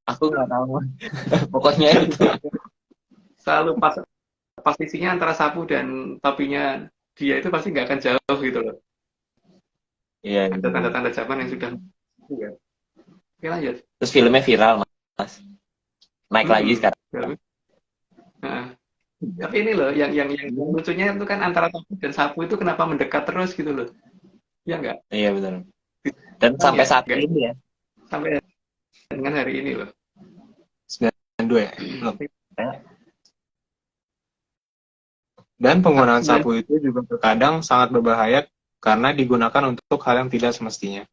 aku nggak tahu. Pokoknya itu. selalu pas posisinya antara sapu dan topinya dia itu pasti nggak akan jauh gitu loh. Iya. Ada tanda-tanda zaman yang sudah ya. Oke lanjut. Terus filmnya viral mas. Naik lagi sekarang. Nah, tapi ini loh yang lucunya itu kan antara topi dan sapu itu kenapa mendekat terus gitu loh. Ya enggak? Iya betul. Dan sampai saat Enggak, ini ya. sampai dengan hari ini loh. 92 ya? Belum. Dan penggunaan sapu itu juga terkadang sangat berbahaya karena digunakan untuk hal yang tidak semestinya.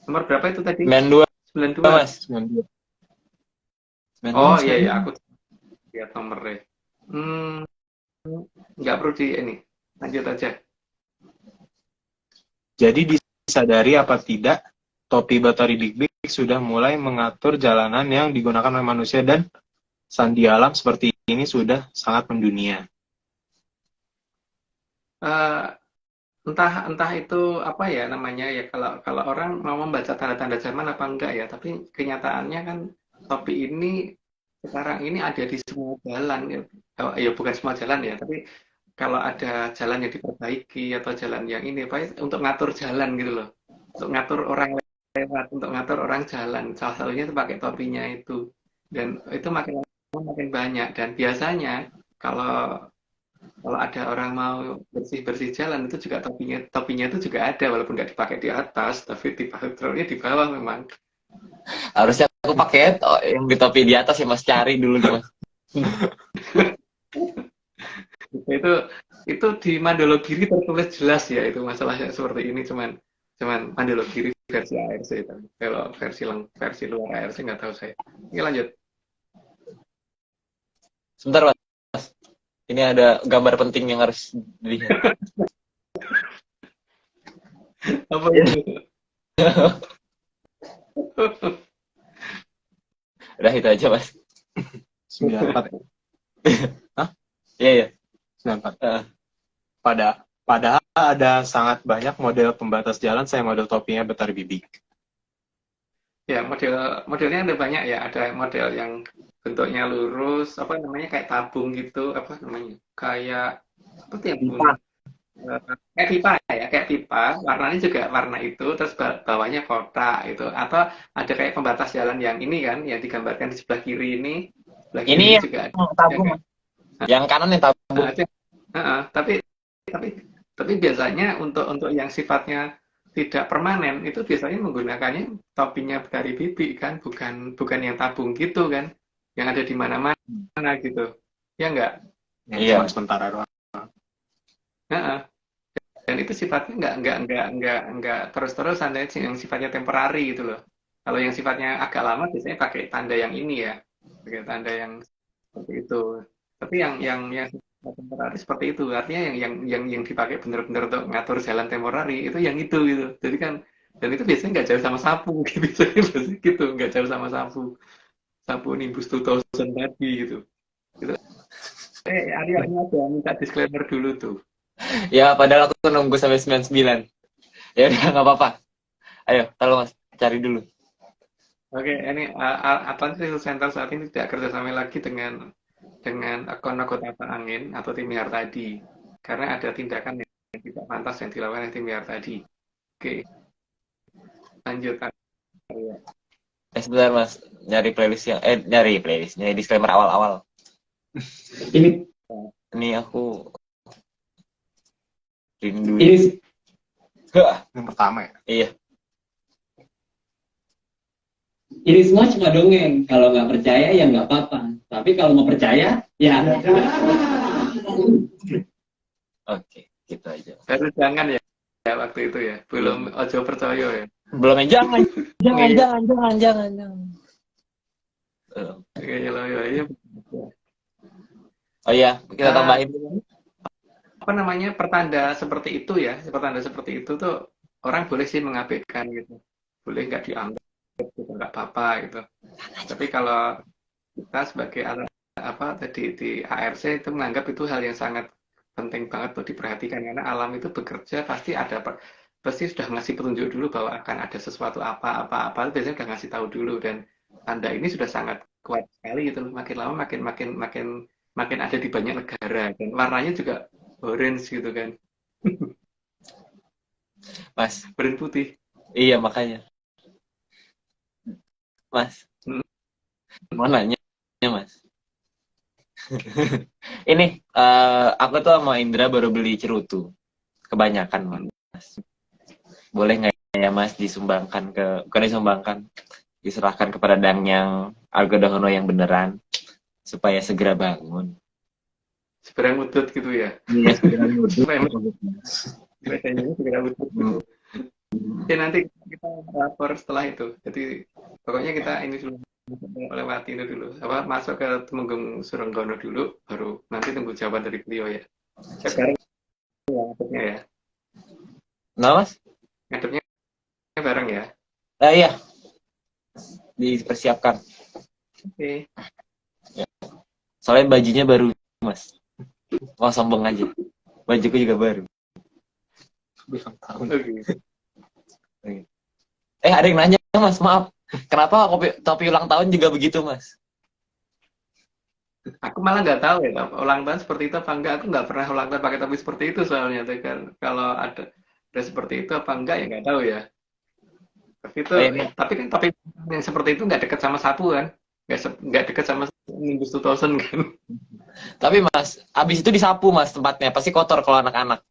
Nomor berapa itu tadi? 92 92. mas. 92. Oh iya iya, aku lihat nomornya. Nggak perlu di ini. Lanjut aja. Jadi disadari apa tidak, topi Batari Big Big sudah mulai mengatur jalanan yang digunakan oleh manusia dan sandi alam seperti ini sudah sangat mendunia. Entah itu apa ya namanya ya, kalau orang mau membaca tanda-tanda zaman apa enggak ya, tapi kenyataannya kan topi ini sekarang ini ada di semua jalan ya. Ya bukan semua jalan ya, tapi kalau ada jalan yang diperbaiki atau jalan yang ini apa ya, untuk ngatur jalan gitu loh, untuk ngatur orang lewat, untuk ngatur orang jalan, salah satunya itu pakai topinya itu, dan itu makin lama makin banyak. Dan biasanya kalau ada orang mau bersih jalan itu juga topinya itu juga ada, walaupun nggak dipakai di atas tapi taruhnya di bawah memang. Harusnya aku pakai yang di topi di atas ya mas, cari dulu nih mas. itu di Mandologiri tertulis jelas ya, itu masalahnya seperti ini, cuman Mandologiri versi ARC itu. Kalau versi luar ARC nggak tahu saya. Oke lanjut. Sebentar mas. Ini ada gambar penting yang harus dilihat. Apa itu? Udah itu aja mas. 94 ya? Hah? Iya iya. 94. Padahal ada sangat banyak model pembatas jalan saya model topinya Batari Big Big. Ya, modelnya ada banyak ya. Ada model yang bentuknya lurus, apa namanya, kayak tabung gitu, apa namanya? Kayak seperti yang Pipa. kayak pipa ya, kayak pipa. Warnanya juga warna itu, terus bawahnya kotak itu. Atau ada kayak pembatas jalan yang ini kan, yang digambarkan di sebelah kiri ini. Sebelah kiri Ini juga ada. yang tabung. Ya, kan? Yang kanan yang tabung. Tapi biasanya untuk yang sifatnya tidak permanen itu biasanya menggunakannya topinya dari bibi kan, bukan yang tabung gitu kan, yang ada di mana-mana gitu, ya enggak? Yang cuma sementara doang. Dan itu sifatnya enggak terus-terusan, yang sifatnya temporary gitu loh. Kalau yang sifatnya agak lama biasanya pakai tanda yang ini ya, pakai tanda yang seperti itu. Tapi yang temporary seperti itu, artinya yang dipakai benar-benar untuk ngatur jalan temporary itu yang itu gitu. Jadi kan, dan itu biasanya nggak jauh sama sapu gitu, gitu nggak jauh sama sapu Nimbus 2000 tadi gitu. Aryo ini aja minta disclaimer dulu tuh. Ya padahal aku nunggu sampai 99. Ya udah nggak apa-apa. Ayo, tolong mas cari dulu. Oke, ini Atlantis Research Center saat ini tidak kerjasama lagi dengan akun Kota Angin atau tim Yar tadi, karena ada tindakan yang tidak pantas yang dilakukan oleh tim Yar tadi. Oke, lanjut. Sebentar mas, nyari disclaimer awal-awal. Ini aku rindu. Yang pertama ya? Iya. Ini semua cuma dongeng. Kalau nggak percaya ya nggak apa-apa. Tapi kalau mau percaya ya. Oke, gitu aja. Baru jangan ya waktu itu ya. Belum ojo percaya ya. Belum ya, jangan. Iya. Oh iya, kita tambahin. Apa namanya, pertanda seperti itu ya, pertanda seperti itu tuh orang boleh sih mengabaikan gitu, boleh nggak dianggap gitu, nggak apa-apa gitu. Tapi kalau kita sebagai apa tadi di ARC itu menganggap itu hal yang sangat penting banget untuk diperhatikan karena alam itu bekerja pasti sudah ngasih petunjuk dulu bahwa akan ada sesuatu apa biasanya udah ngasih tahu dulu dan tanda ini sudah sangat kuat sekali gitu loh. Makin lama makin ada di banyak negara dan warnanya juga orange gitu kan. Mas. Orange putih. Iya makanya. Mas. Mau nanya Mas. Ini aku tuh sama Indra baru beli cerutu. Kebanyakan Mas. Boleh nggak ya Mas disumbangkan bukan disumbangkan, diserahkan kepada Dangyang Argodahono yang beneran supaya segera bangun. Segera ngudut gitu ya. Iya, segera segera ngudut gitu. Oke, nanti kita lapor setelah itu. Jadi pokoknya kita ini dulu lewati itu dulu. Apa masuk ke Temenggung Surenggono dulu, baru nanti tunggu jawaban dari beliau ya. Sekarang ya ngadepnya ya. Nah Mas? Ngadepnya bareng ya. Iya. Dipersiapkan. Oke. Ya. Soalnya bajunya baru Mas. Mau sombong aja. Bajuku juga baru. Ada yang nanya Mas, maaf. Kenapa topi ulang tahun juga begitu Mas? Aku malah nggak tahu ya, ulang tahun seperti itu apa enggak. Aku nggak pernah ulang tahun pakai topi seperti itu soalnya. Kan kalau ada seperti itu apa enggak ya nggak tahu ya. Tapi itu, tapi kan topi yang seperti itu nggak dekat sama sapu kan? Nggak dekat sama Nimbus 2000 kan? Tapi Mas, abis itu disapu Mas tempatnya. Pasti kotor kalau anak-anak.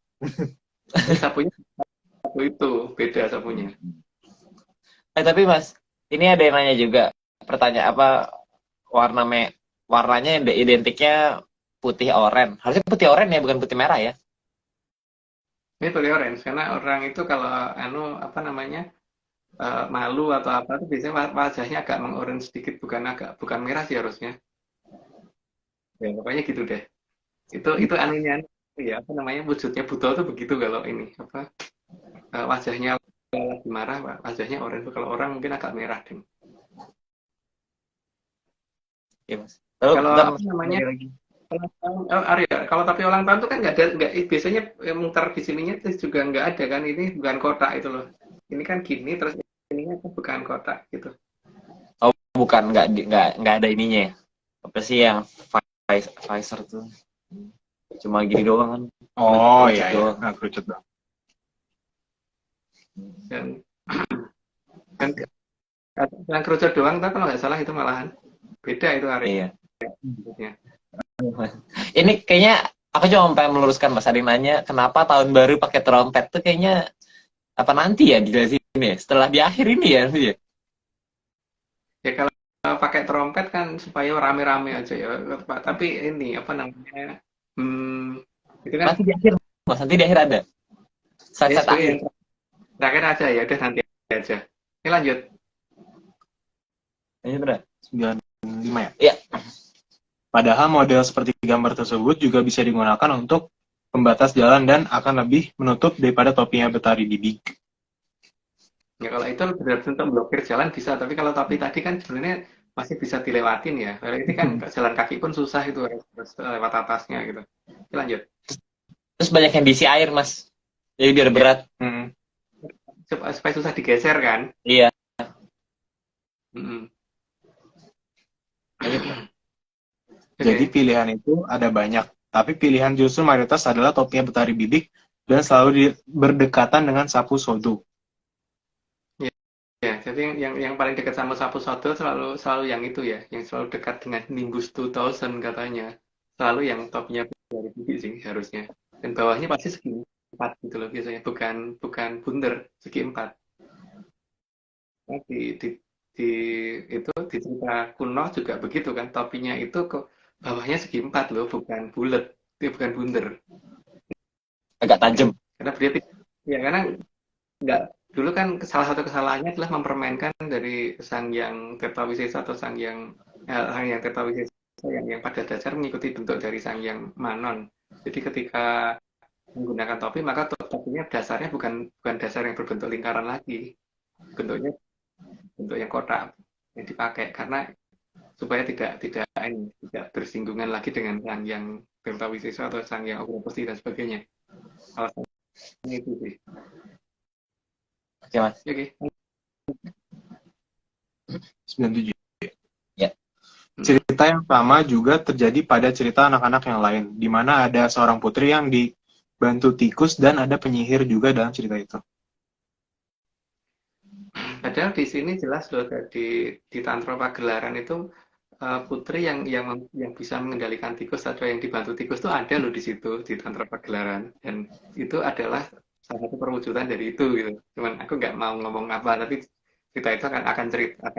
Sapu itu beda sapunya. Tapi Mas, ini ada yang nanya juga. Pertanyaan apa warnanya identiknya putih oranye. Harusnya putih oranye ya, bukan putih merah ya. Ini putih orange karena orang itu kalau apa namanya malu atau apa itu biasanya wajahnya agak mengorange sedikit, bukan merah sih harusnya. Ya pokoknya gitu deh. Itu anunya ya apa namanya wujudnya Buto tuh begitu kalau ini apa wajahnya lagi marah wajahnya orange, kalau orang mungkin agak merah deh. Iya Mas. Kalau apa namanya Arya, kalau tapi ulang tahun itu kan nggak biasanya muter di sininya juga nggak ada kan, ini bukan kotak itu loh, ini kan gini terus ininya bukan kotak gitu. Oh bukan, nggak ada ininya ya. Apa sih yang Pfizer tuh cuma gini doang kan. Oh iya nggak kerucut dong. Dan yang kerucut doang tapi kalau nggak salah itu malahan beda itu Arya. Iya. Ini kayaknya aku cuma pengen meluruskan Mas, ada yang nanya kenapa tahun baru pakai trompet tuh kayaknya apa nanti ya di sini ya? Setelah di akhir ini ya nanti ya. Ya kalau pakai trompet kan supaya rame-rame aja ya. Tapi ini apa namanya? Itu kan nanti di akhir Mas, nanti di akhir ada. Saat akhir. Terakhir aja ya, udah nanti aja. Ini lanjut. Ini benar. 95 ya? Iya. Padahal model seperti gambar tersebut juga bisa digunakan untuk pembatas jalan dan akan lebih menutup daripada topinya Betari Bibi. Ya kalau itu benar-benar untuk blokir jalan bisa, tapi kalau topi tadi kan sebenarnya masih bisa dilewatin ya. Kalau ini kan jalan kaki pun susah itu harus lewat atasnya gitu. Ini lanjut. Terus banyak yang diisi air Mas. Jadi biar berat. Supaya susah digeser kan? Iya. Jadi pilihan itu ada banyak, tapi pilihan justru mayoritas adalah topinya Betari Bibik dan selalu berdekatan dengan sapu sodo. Ya, jadi yang paling dekat sama sapu sodo selalu yang itu ya, yang selalu dekat dengan Nimbus 2000 katanya. Selalu yang topinya Betari Bibik sih harusnya. Dan bawahnya pasti segi 4 gitu loh biasanya, bukan bundar, segi 4. Nah, di cerita kuno juga begitu kan, topinya itu kok bawahnya segi 4 loh, bukan bulat, itu bukan bundar. Agak tajam. Karena karena nggak dulu kan salah satu kesalahannya adalah mempermainkan dari Sanghyang Tirtawisesa atau Sanghyang Tirtawisesa yang pada dasar mengikuti bentuk dari Sanghyang Manon. Jadi ketika menggunakan topi maka topinya dasarnya bukan dasar yang berbentuk lingkaran lagi, bentuk yang kotak yang dipakai karena supaya tidak ini tidak bersinggungan lagi dengan sang yang Tirtawisesa atau sang yang Agropesti dan sebagainya. Alasannya itu sih. Oke, Mas. Oke. 97. Ya. Cerita yang sama juga terjadi pada cerita anak-anak yang lain, di mana ada seorang putri yang dibantu tikus dan ada penyihir juga dalam cerita itu. Padahal di sini jelas loh di Tantra Pagelaran itu putri yang bisa mengendalikan tikus atau yang dibantu tikus itu ada loh di situ di Tantra Pagelaran, dan itu adalah salah satu perwujudan dari itu gitu. Cuman aku nggak mau ngomong apa, tapi cerita itu akan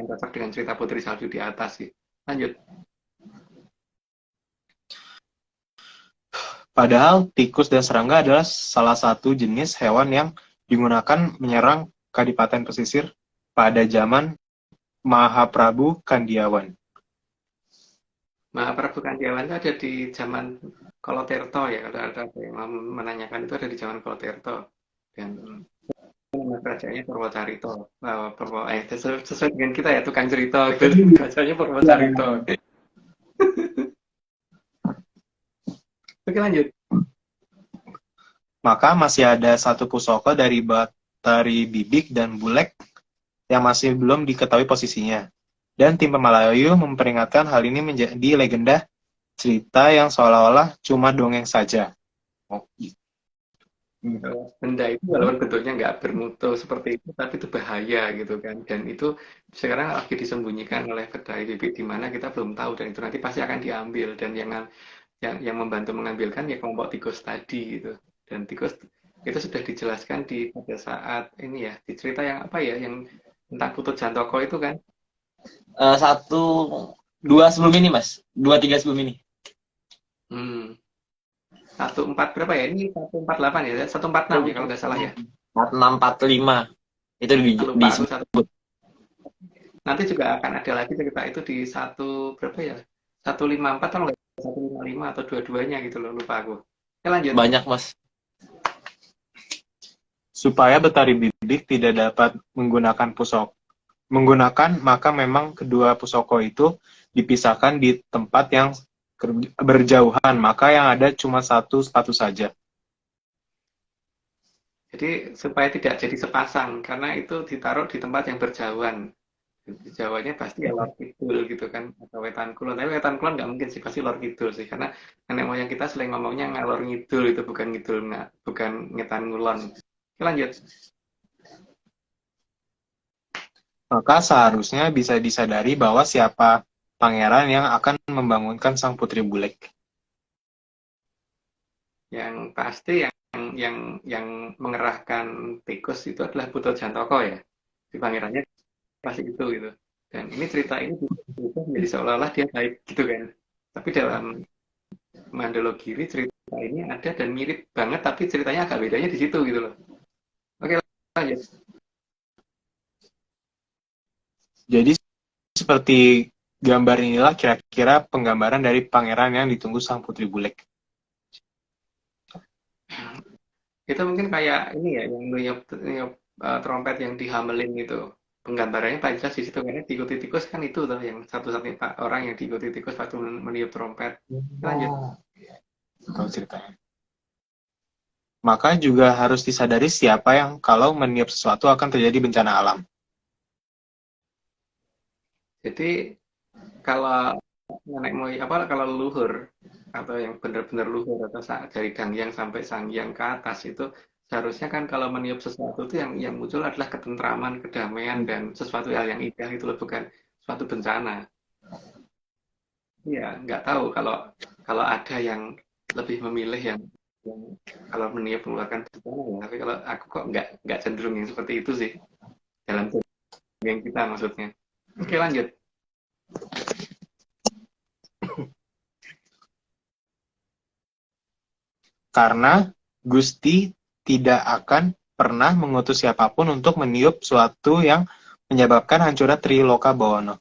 cocok dengan cerita Putri Salju di atas sih. Lanjut. Padahal tikus dan serangga adalah salah satu jenis hewan yang digunakan menyerang Kadipaten Pesisir pada zaman Mahaprabu Kandiawan. Mahaprabu Kandiawan itu ada di zaman Koloterto ya, kalau ada yang menanyakan itu ada di zaman Koloterto, dan nama kerajaannya Purwocarito. Sesuai dengan kita ya, tukang cerita gitu. Kerajaannya Purwocarito. Oke, lanjut. Maka masih ada satu pusaka dari Batari Bibik dan Bulek yang masih belum diketahui posisinya. Dan tim Pemalayu memperingatkan hal ini menjadi legenda cerita yang seolah-olah cuma dongeng saja. Benda itu walaupun bentuknya nggak bermutu seperti itu, tapi itu bahaya gitu kan. Dan itu sekarang lagi disembunyikan oleh Batari Bibik, di mana kita belum tahu, dan itu nanti pasti akan diambil, dan yang membantu mengambilkan ya kelompok tikus tadi gitu. Dan tikus itu sudah dijelaskan pada saat ini ya, di cerita yang apa ya, yang tentang Putut Jantoko itu kan. 1, 2 sebelum ini, Mas. 2, 3 sebelum ini. 14 berapa ya? Ini 148 ya, 146 ya kalau nggak salah ya. 4645. Itu disebut. Nanti juga akan ada lagi cerita itu di berapa ya? 154 kalau nggak 155 atau dua-duanya gitu loh, lupa aku. Ya, lanjut. Banyak, Mas. Supaya Batari Bibik tidak dapat menggunakan maka memang kedua pusaka itu dipisahkan di tempat yang berjauhan, maka yang ada cuma satu sepatu saja. Jadi supaya tidak jadi sepasang, karena itu ditaruh di tempat yang berjauhan. Jawanya pasti ya Lor Kidul gitu kan, atau Wetan Kulon. Tapi Wetan Kulon nggak mungkin sih, pasti Lor Kidul sih, karena nenek moyang kita sering ngomongnya ngalor ngidul, itu bukan ngidul, bukan ngetan ngulon. Lanjut. Maka seharusnya bisa disadari bahwa siapa pangeran yang akan membangunkan sang putri Bulek. Yang pasti yang mengerahkan tikus itu adalah Putut Jantoko ya. Di pangerannya pasti itu gitu. Dan ini cerita ini menjadi seolah-olah dia baik gitu kan. Tapi dalam Mandologiri cerita ini ada dan mirip banget, tapi ceritanya agak bedanya di situ gitu loh. Oke, lanjut. Jadi seperti gambar inilah kira-kira penggambaran dari pangeran yang ditunggu sang putri Bulek. Itu mungkin kayak ini ya, yang niup trompet yang dihamelin gitu. Penggambarannya paling jelas di situ, karena diikuti tikus kan itu tuh yang satu-satunya orang yang diikuti tikus waktu meniup trompet. Lanjut. Tahu ceritanya. Maka juga harus disadari siapa yang kalau meniup sesuatu akan terjadi bencana alam. Jadi kalau nenek moyang kalau leluhur atau yang benar-benar luhur atau dari Danghyang sampai Sanghyang ke atas itu seharusnya kan kalau meniup sesuatu itu yang muncul adalah ketentraman, kedamaian, dan sesuatu hal yang indah itu loh, bukan suatu bencana. Iya, nggak tahu kalau ada yang lebih memilih yang kalau meniup mengeluarkan bencana ya, tapi kalau aku kok nggak cenderung yang seperti itu sih dalam yang kita maksudnya. Oke, lanjut. Karena Gusti tidak akan pernah mengutus siapapun untuk meniup suatu yang menyebabkan hancurnya Triloka Bawana.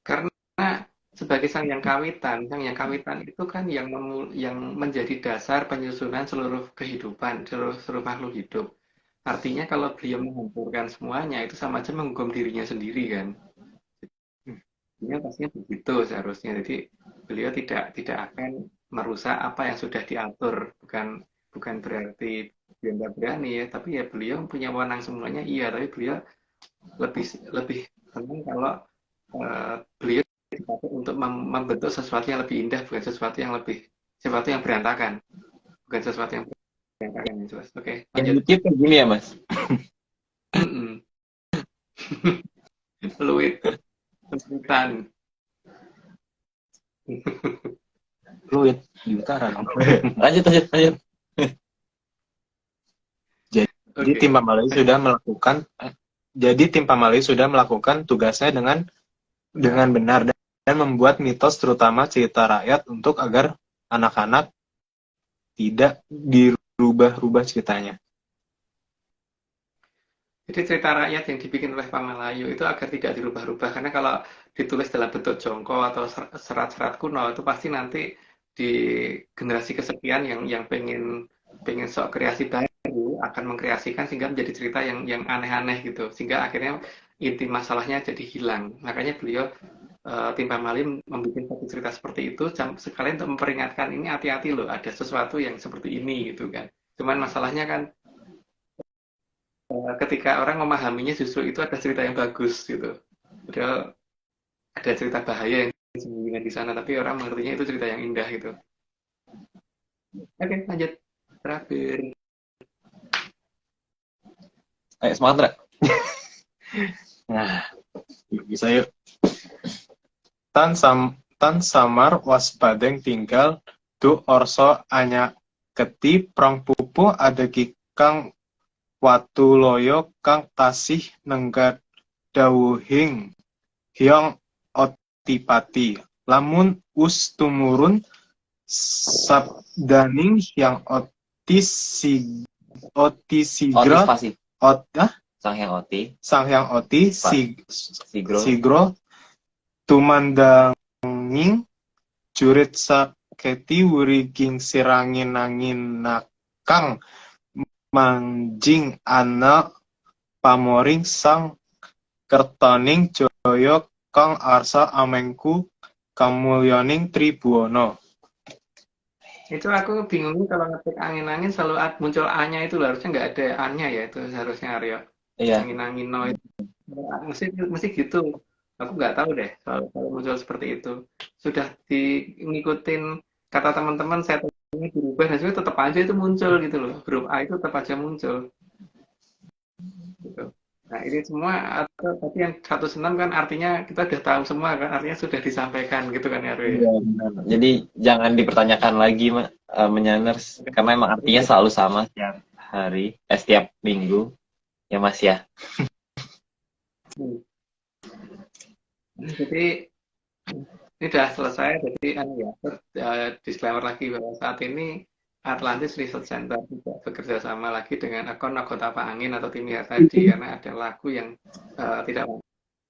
Karena sebagai sang yang kawitan itu kan yang menjadi dasar penyusunan seluruh kehidupan, seluruh makhluk hidup. Artinya kalau beliau menghancurkan semuanya itu sama aja menghukum dirinya sendiri kan. Ini pastinya begitu seharusnya. Jadi beliau tidak akan merusak apa yang sudah diatur. Bukan berarti dia nggak berani ya, tapi ya beliau punya wewenang semuanya. Iya, tapi beliau lebih lebih senang kalau beliau dipakai untuk membentuk sesuatu yang lebih indah, bukan sesuatu yang berantakan, bukan sesuatu yang berantakan. Jelas. Oke, Yang lanjut. dikit kayak gini ya, Mas. Fluid, sempitan. Fluid di utara. Lanjut. Jadi Oke. tim Pamali sudah melakukan tugasnya dengan benar dan membuat mitos terutama cerita rakyat untuk agar anak-anak tidak dirubah-rubah ceritanya. Jadi cerita rakyat yang dibikin oleh Pamalayu itu agar tidak dirubah-rubah, karena kalau ditulis dalam bentuk jongko atau serat-serat kuno itu pasti nanti di generasi kesekian yang pengen sok kreasi baru akan mengkreasikan sehingga menjadi cerita yang aneh-aneh gitu, sehingga akhirnya inti masalahnya jadi hilang. Makanya beliau tim Pamali membuat satu cerita seperti itu sekalian untuk memperingatkan ini hati-hati loh, ada sesuatu yang seperti ini gitu kan. Cuman masalahnya kan ketika orang memahaminya justru itu ada cerita yang bagus gitu. Padahal ada cerita bahaya yang disembunyikan di sana, tapi orang mengertinya itu cerita yang indah gitu. Oke, lanjut. Terakhir. Ayo semangat, Ra. Nah, bisa yuk. Tan samar waspadeng tinggal tu orso anya keti prong pupu ada kang watu loyo kang tasih nenggat dawuhing hyong otipati lamun us tumurun sabdaning yang Otis sigra pasti. Sang Hyang Oti Sigro sigro tumandanging jurit saketi wuriging sirangin angin nakang manjing ana pamoring sang kertoning joyo kang arsa amengku kamulyaning Tribuana. Itu aku bingung kalau ngetik angin-angin selalu muncul A-nya itu, harusnya nggak ada A-nya ya, itu seharusnya Aryo. Iya. Angin-angin no itu. Mesti gitu. Aku nggak tahu deh kalau muncul seperti itu. Sudah ngikutin kata teman-teman, saya ini dirubah dan juga tetap aja itu muncul gitu loh. Huruf A itu tetap aja muncul. Gitu. Nah ini semua atau tadi yang 106 kan artinya kita udah tahu semua kan, artinya sudah disampaikan gitu kan ya Rui. Iya, benar. Jadi jangan dipertanyakan lagi, Menyaners, karena emang artinya selalu sama setiap hari, setiap minggu, ya Mas ya. Jadi ini sudah selesai, jadi disclaimer lagi bahwa saat ini Atlantis Research Center tidak bekerja sama lagi dengan akun Apa Angin atau Timia tadi, karena ada lagu yang tidak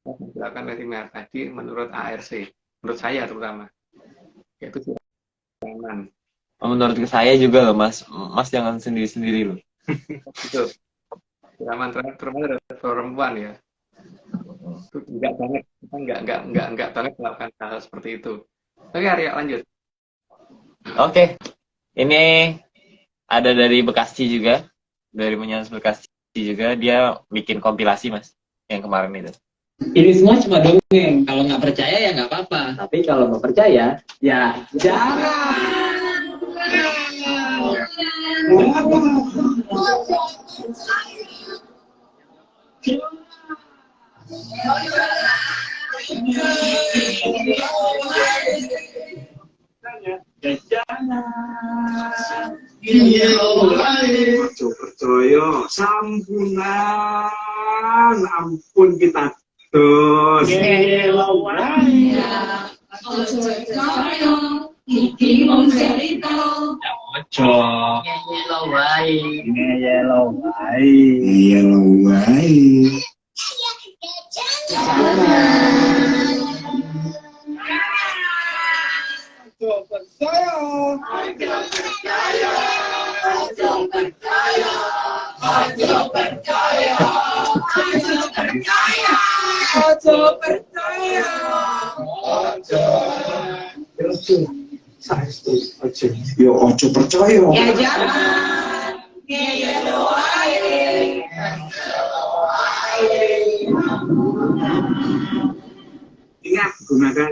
dilakukan oleh Timia tadi menurut ARC, menurut saya terutama, yaitu Siraman. Menurut saya juga loh, Mas jangan sendiri-sendiri loh. Itu Siraman terutama dari perempuan ya. Itu enggak banget, kita enggak banget melakukan hal seperti itu. Oke Arya, lanjut. Oke. Ini ada dari Bekasi juga, dari Menyaners Bekasi juga, dia bikin kompilasi Mas, yang kemarin itu. Ini semua cuma dongeng. Kalau nggak percaya ya nggak apa-apa. Tapi kalau mau percaya, ya jangan. Ojo percaya sampunan ampun kita terus Ojo percaya iki mung cerita. Ojo Ngeyelo wae. iya lo wae Ojo percaya. Yo ojo percaya. Ya jangan. Ya doain. Ingat, gunakan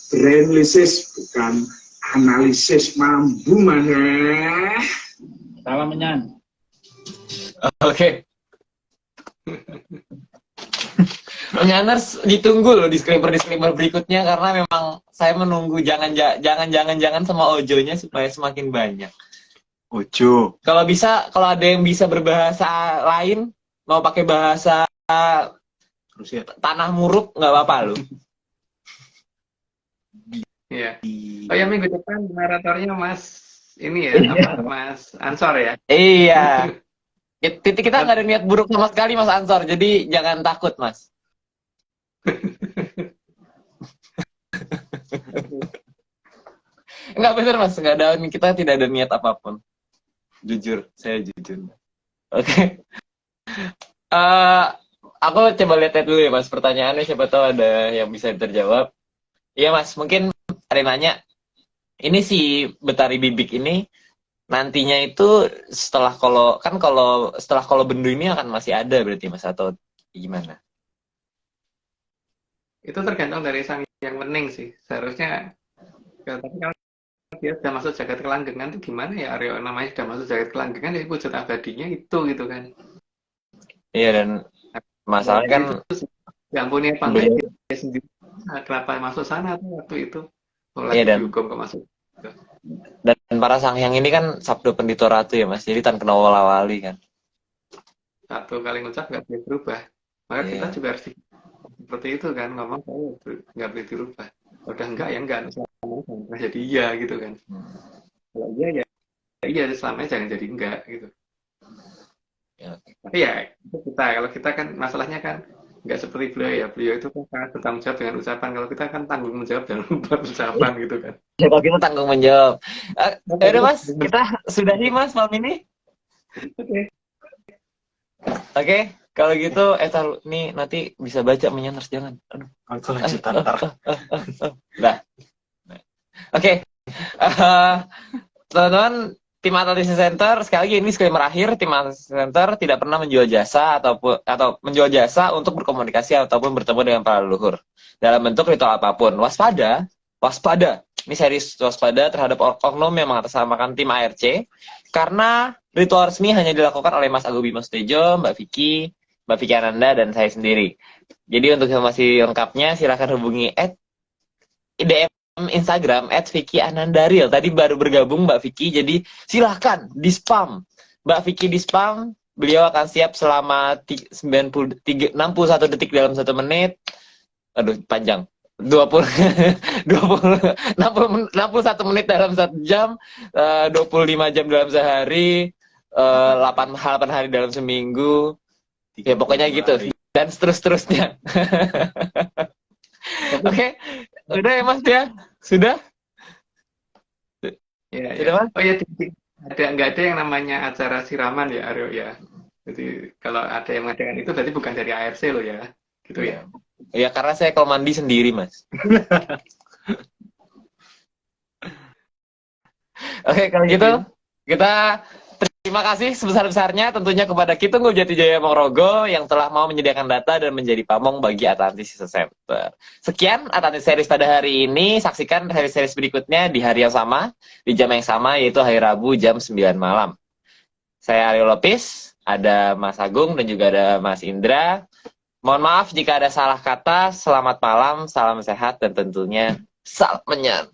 brainlisis bukan analisis mampu mana. Salam menyan. Oke. Menyaners ditunggu loh disclaimer berikutnya karena memang saya menunggu jangan sama Ojonya supaya semakin banyak. Ojo. Kalau bisa, kalau ada yang bisa berbahasa lain, mau pakai bahasa Rusia. tanah muruk nggak apa-apa loh. Iya. Oh ya, minggu depan naratornya Mas ini ya, apa Mas Ansor ya? Iya. Kita nggak ada niat buruk sama sekali Mas Ansor, jadi jangan takut Mas. Enggak bener Mas, nggak ada, kita tidak ada niat apapun. Jujur, saya jujur. Oke. Aku coba lihat dulu ya Mas pertanyaannya, siapa tahu ada yang bisa terjawab. Iya Mas, mungkin ada yang nanya. Ini si Betari Bibik ini nantinya itu setelah kalau bendu ini akan masih ada berarti Mas atau gimana? Itu tergantung dari sang yang wening sih. Seharusnya tapi kalau dia sudah masuk jagat kelanggengan itu gimana ya Aryo, namanya sudah masuk jagat kelanggengan ya wujud abadinya itu gitu kan. Iya, dan masalahnya kan diampuni apa enggak dia sendiri. Nah, kenapa masuk sana tuh waktu itu? Mulai iya, dihukum ke masuk. dan para sangyang ini kan sabdo pendito ratu ya Mas, jadi tan kena wala-wali kan. Satu kali ngucap nggak boleh berubah. Maka Iya. kita juga harus seperti itu kan, ngomong nggak boleh dirubah. Udah enggak ya enggak, selamanya jadi iya gitu kan. Kalau iya ya iya selamanya jangan jadi enggak gitu. Ya. Tapi ya itu kalau kita kan masalahnya kan nggak seperti beliau ya, beliau itu kan sangat bertanggung jawab dengan ucapan. Kalau kita kan tanggung jawab dengan ucapan gitu kan. Ya, kalau kita tanggung menjawab. Ya udah Mas, kita sudahi Mas malam ini. Oke, kalau gitu nih nanti bisa baca menyaners jangan. Aduh. Aku lanjutan ntar. Dah. Oke. Teman-teman, tim Atletis Center sekali lagi ini disclaimer akhir, tim Atletis Center tidak pernah menjual jasa atau menjual jasa untuk berkomunikasi ataupun bertemu dengan para leluhur dalam bentuk ritual apapun. Waspada. Ini serius, waspada terhadap oknum yang mengatasnamakan tim ARC karena ritual resmi hanya dilakukan oleh Mas Agung Bima Sutejo, Mbak Vicky Ananda, dan saya sendiri. Jadi untuk informasi lengkapnya silahkan hubungi DM Instagram @VickyAnandaril. Tadi baru bergabung Mbak Vicky, jadi silahkan di spam. Mbak Vicky di spam, beliau akan siap selama 61 detik dalam 1 menit. Aduh, panjang. 61 menit dalam 1 jam, 25 jam dalam sehari, 8 hari dalam seminggu. Ya pokoknya gitu. Dan seterusnya. Oke, udah ya Mas ya? Sudah? Ya, Sudah Mas? Oh ya, nggak ada yang namanya acara siraman ya Aryo ya. Jadi kalau ada yang mengadakan itu berarti bukan dari ARC loh ya, gitu ya. Ya karena saya kalau mandi sendiri Mas. Oke, kalau gitu kita terima kasih sebesar-besarnya tentunya kepada Kitunggu Jatijaya Mongrogo yang telah mau menyediakan data dan menjadi pamong bagi Atlantis Center. Sekian Atlantis Series pada hari ini. Saksikan seri-series berikutnya di hari yang sama, di jam yang sama, yaitu hari Rabu jam 9 malam. Saya Aryo Lopis, ada Mas Agung dan juga ada Mas Indra. Mohon maaf jika ada salah kata. Selamat malam, salam sehat, dan tentunya salam menyan.